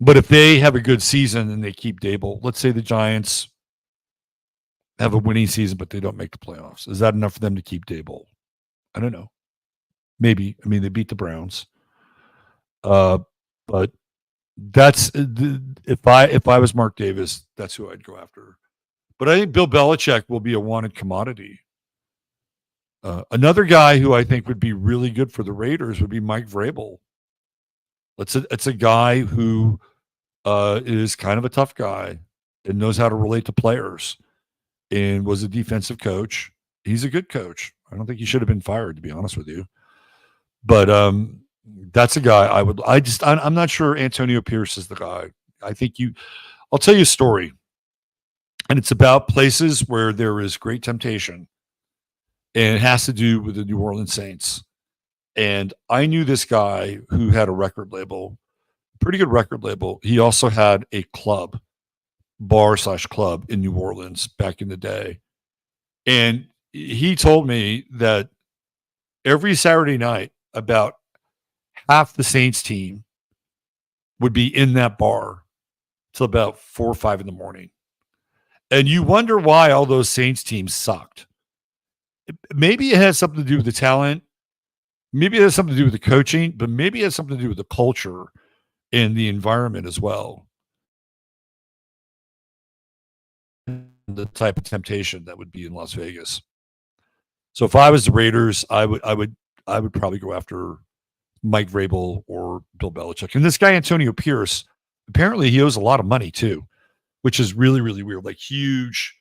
But if they have a good season and they keep Daboll, let's say the Giants have a winning season, but they don't make the playoffs. Is that enough for them to keep Daboll? I don't know. Maybe. I mean, they beat the Browns. But that's if I was Mark Davis, that's who I'd go after. But I think Bill Belichick will be a wanted commodity. Another guy who I think would be really good for the Raiders would be Mike Vrabel. It's a guy who is kind of a tough guy and knows how to relate to players and was a defensive coach. He's a good coach. I don't think he should have been fired, to be honest with you. But that's a guy I'm not sure Antonio Pierce is the guy. I'll tell you a story. And it's about places where there is great temptation. And it has to do with the New Orleans Saints. And I knew this guy who had a record label, pretty good record label. He also had a bar/club in New Orleans back in the day. And he told me that every Saturday night, about half the Saints team would be in that bar till about 4 or 5 in the morning. And you wonder why all those Saints teams sucked. Maybe it has something to do with the talent. Maybe it has something to do with the coaching, but maybe it has something to do with the culture and the environment as well. The type of temptation that would be in Las Vegas. So if I was the Raiders, I would probably go after Mike Vrabel or Bill Belichick. And this guy Antonio Pierce, apparently he owes a lot of money too, which is really, really weird. Like huge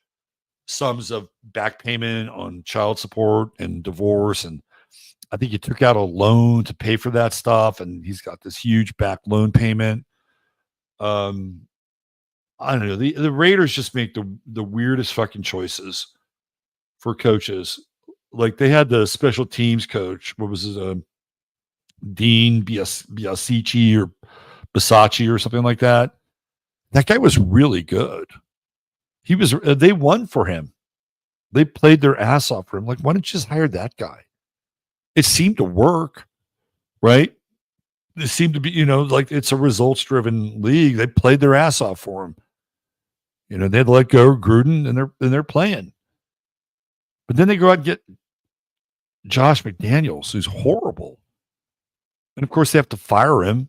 sums of back payment on child support and divorce, and I think he took out a loan to pay for that stuff, and he's got this huge back loan payment. I don't know. The Raiders just make the weirdest fucking choices for coaches. Like they had the special teams coach. What was his Dean Biasici or Bisacci or something like that. That guy was really good. They won for him. They played their ass off for him. Like, why don't you just hire that guy? It seemed to work, right? It seemed to be, like it's a results-driven league. They played their ass off for him. They'd let go of Gruden and they're playing. But then they go out and get Josh McDaniels, who's horrible. And of course, they have to fire him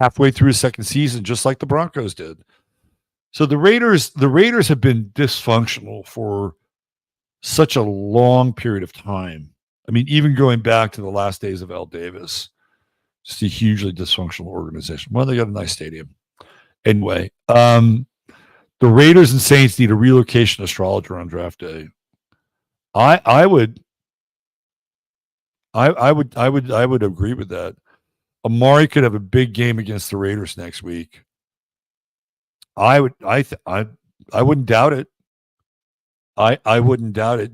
halfway through his second season, just like the Broncos did. So the Raiders have been dysfunctional for such a long period of time. I mean, even going back to the last days of Al Davis, just a hugely dysfunctional organization. Well, they got a nice stadium. Anyway, the Raiders and Saints need a relocation astrologer on draft day. I would agree with that. Amari could have a big game against the Raiders next week. I wouldn't doubt it. I wouldn't doubt it.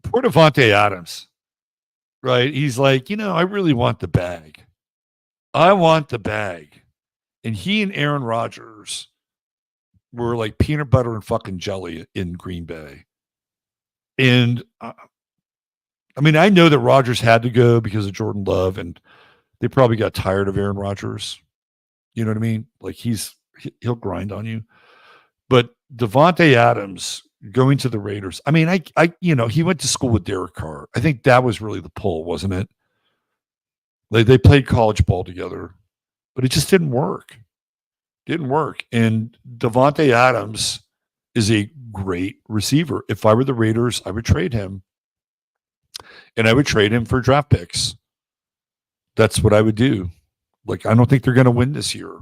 Poor Devontae Adams, right? He's like, I really want the bag. I want the bag. And he and Aaron Rodgers were like peanut butter and fucking jelly in Green Bay. And I know that Rodgers had to go because of Jordan Love, and they probably got tired of Aaron Rodgers. You know what I mean? Like he'll grind on you. But Devontae Adams going to the Raiders. He went to school with Derek Carr. I think that was really the pull, wasn't it? They played college ball together, but it just didn't work. Didn't work. And Devontae Adams is a great receiver. If I were the Raiders, I would trade him. And I would trade him for draft picks. That's what I would do. Like, I don't think they're going to win this year.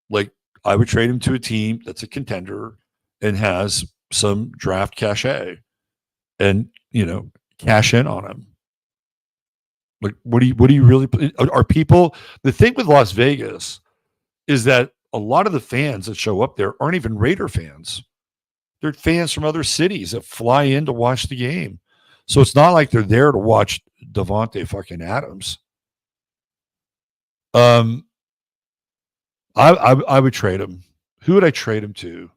Like, I would trade him to a team that's a contender and has some draft cachet and, cash in on him. Like, what do you really, are people, the thing with Las Vegas is that a lot of the fans that show up there aren't even Raider fans. They're fans from other cities that fly in to watch the game. So it's not like they're there to watch Devontae fucking Adams. I would trade him. Who would I trade him to?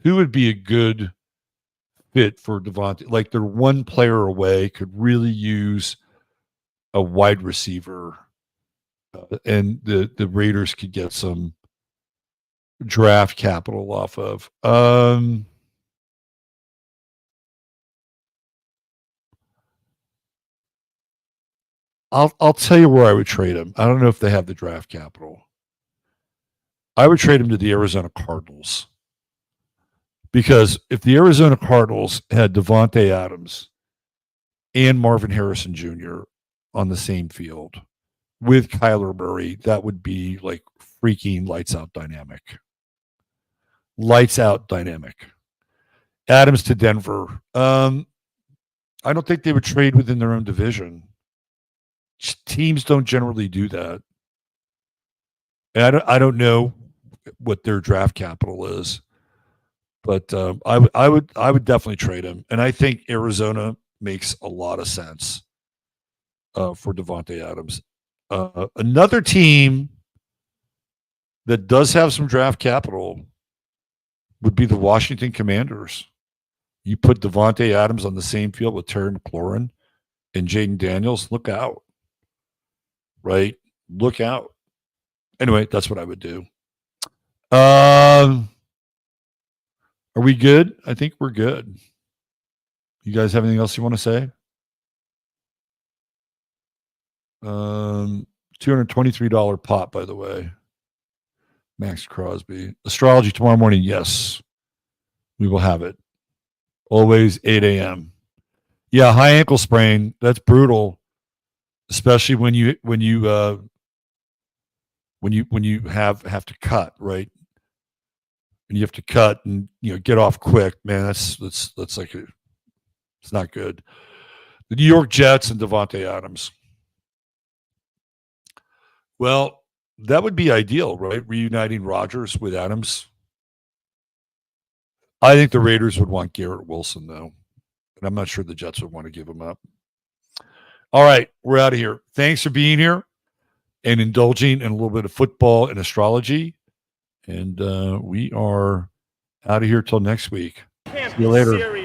Who would be a good fit for Devontae? Like, they're one player away, could really use a wide receiver, and the Raiders could get some draft capital off of. I'll tell you where I would trade him. I don't know if they have the draft capital. I would trade him to the Arizona Cardinals. Because if the Arizona Cardinals had Devontae Adams and Marvin Harrison Jr. on the same field with Kyler Murray, that would be like freaking lights out dynamic. Lights out dynamic. Adams to Denver. I don't think they would trade within their own division. Teams don't generally do that. And I don't know what their draft capital is, but I would definitely trade him. And I think Arizona makes a lot of sense for Devontae Adams. Another team that does have some draft capital would be the Washington Commanders. You put Devontae Adams on the same field with Terry McLaurin and Jayden Daniels, look out. Right? Look out. Anyway, that's what I would do. Are we good? I think we're good. You guys have anything else you want to say? $223 pop, by the way. Max Crosby. Astrology tomorrow morning. Yes, we will have it. Always 8 a.m. Yeah, high ankle sprain. That's brutal, especially when you have to cut, right? And you have to cut and get off quick, man. That's like it's not good. The New York Jets and Devontae Adams. Well, that would be ideal, right? Reuniting Rodgers with Adams. I think the Raiders would want Garrett Wilson, though. And I'm not sure the Jets would want to give him up. All right, we're out of here. Thanks for being here and indulging in a little bit of football and astrology. And we are out of here till next week. See you later.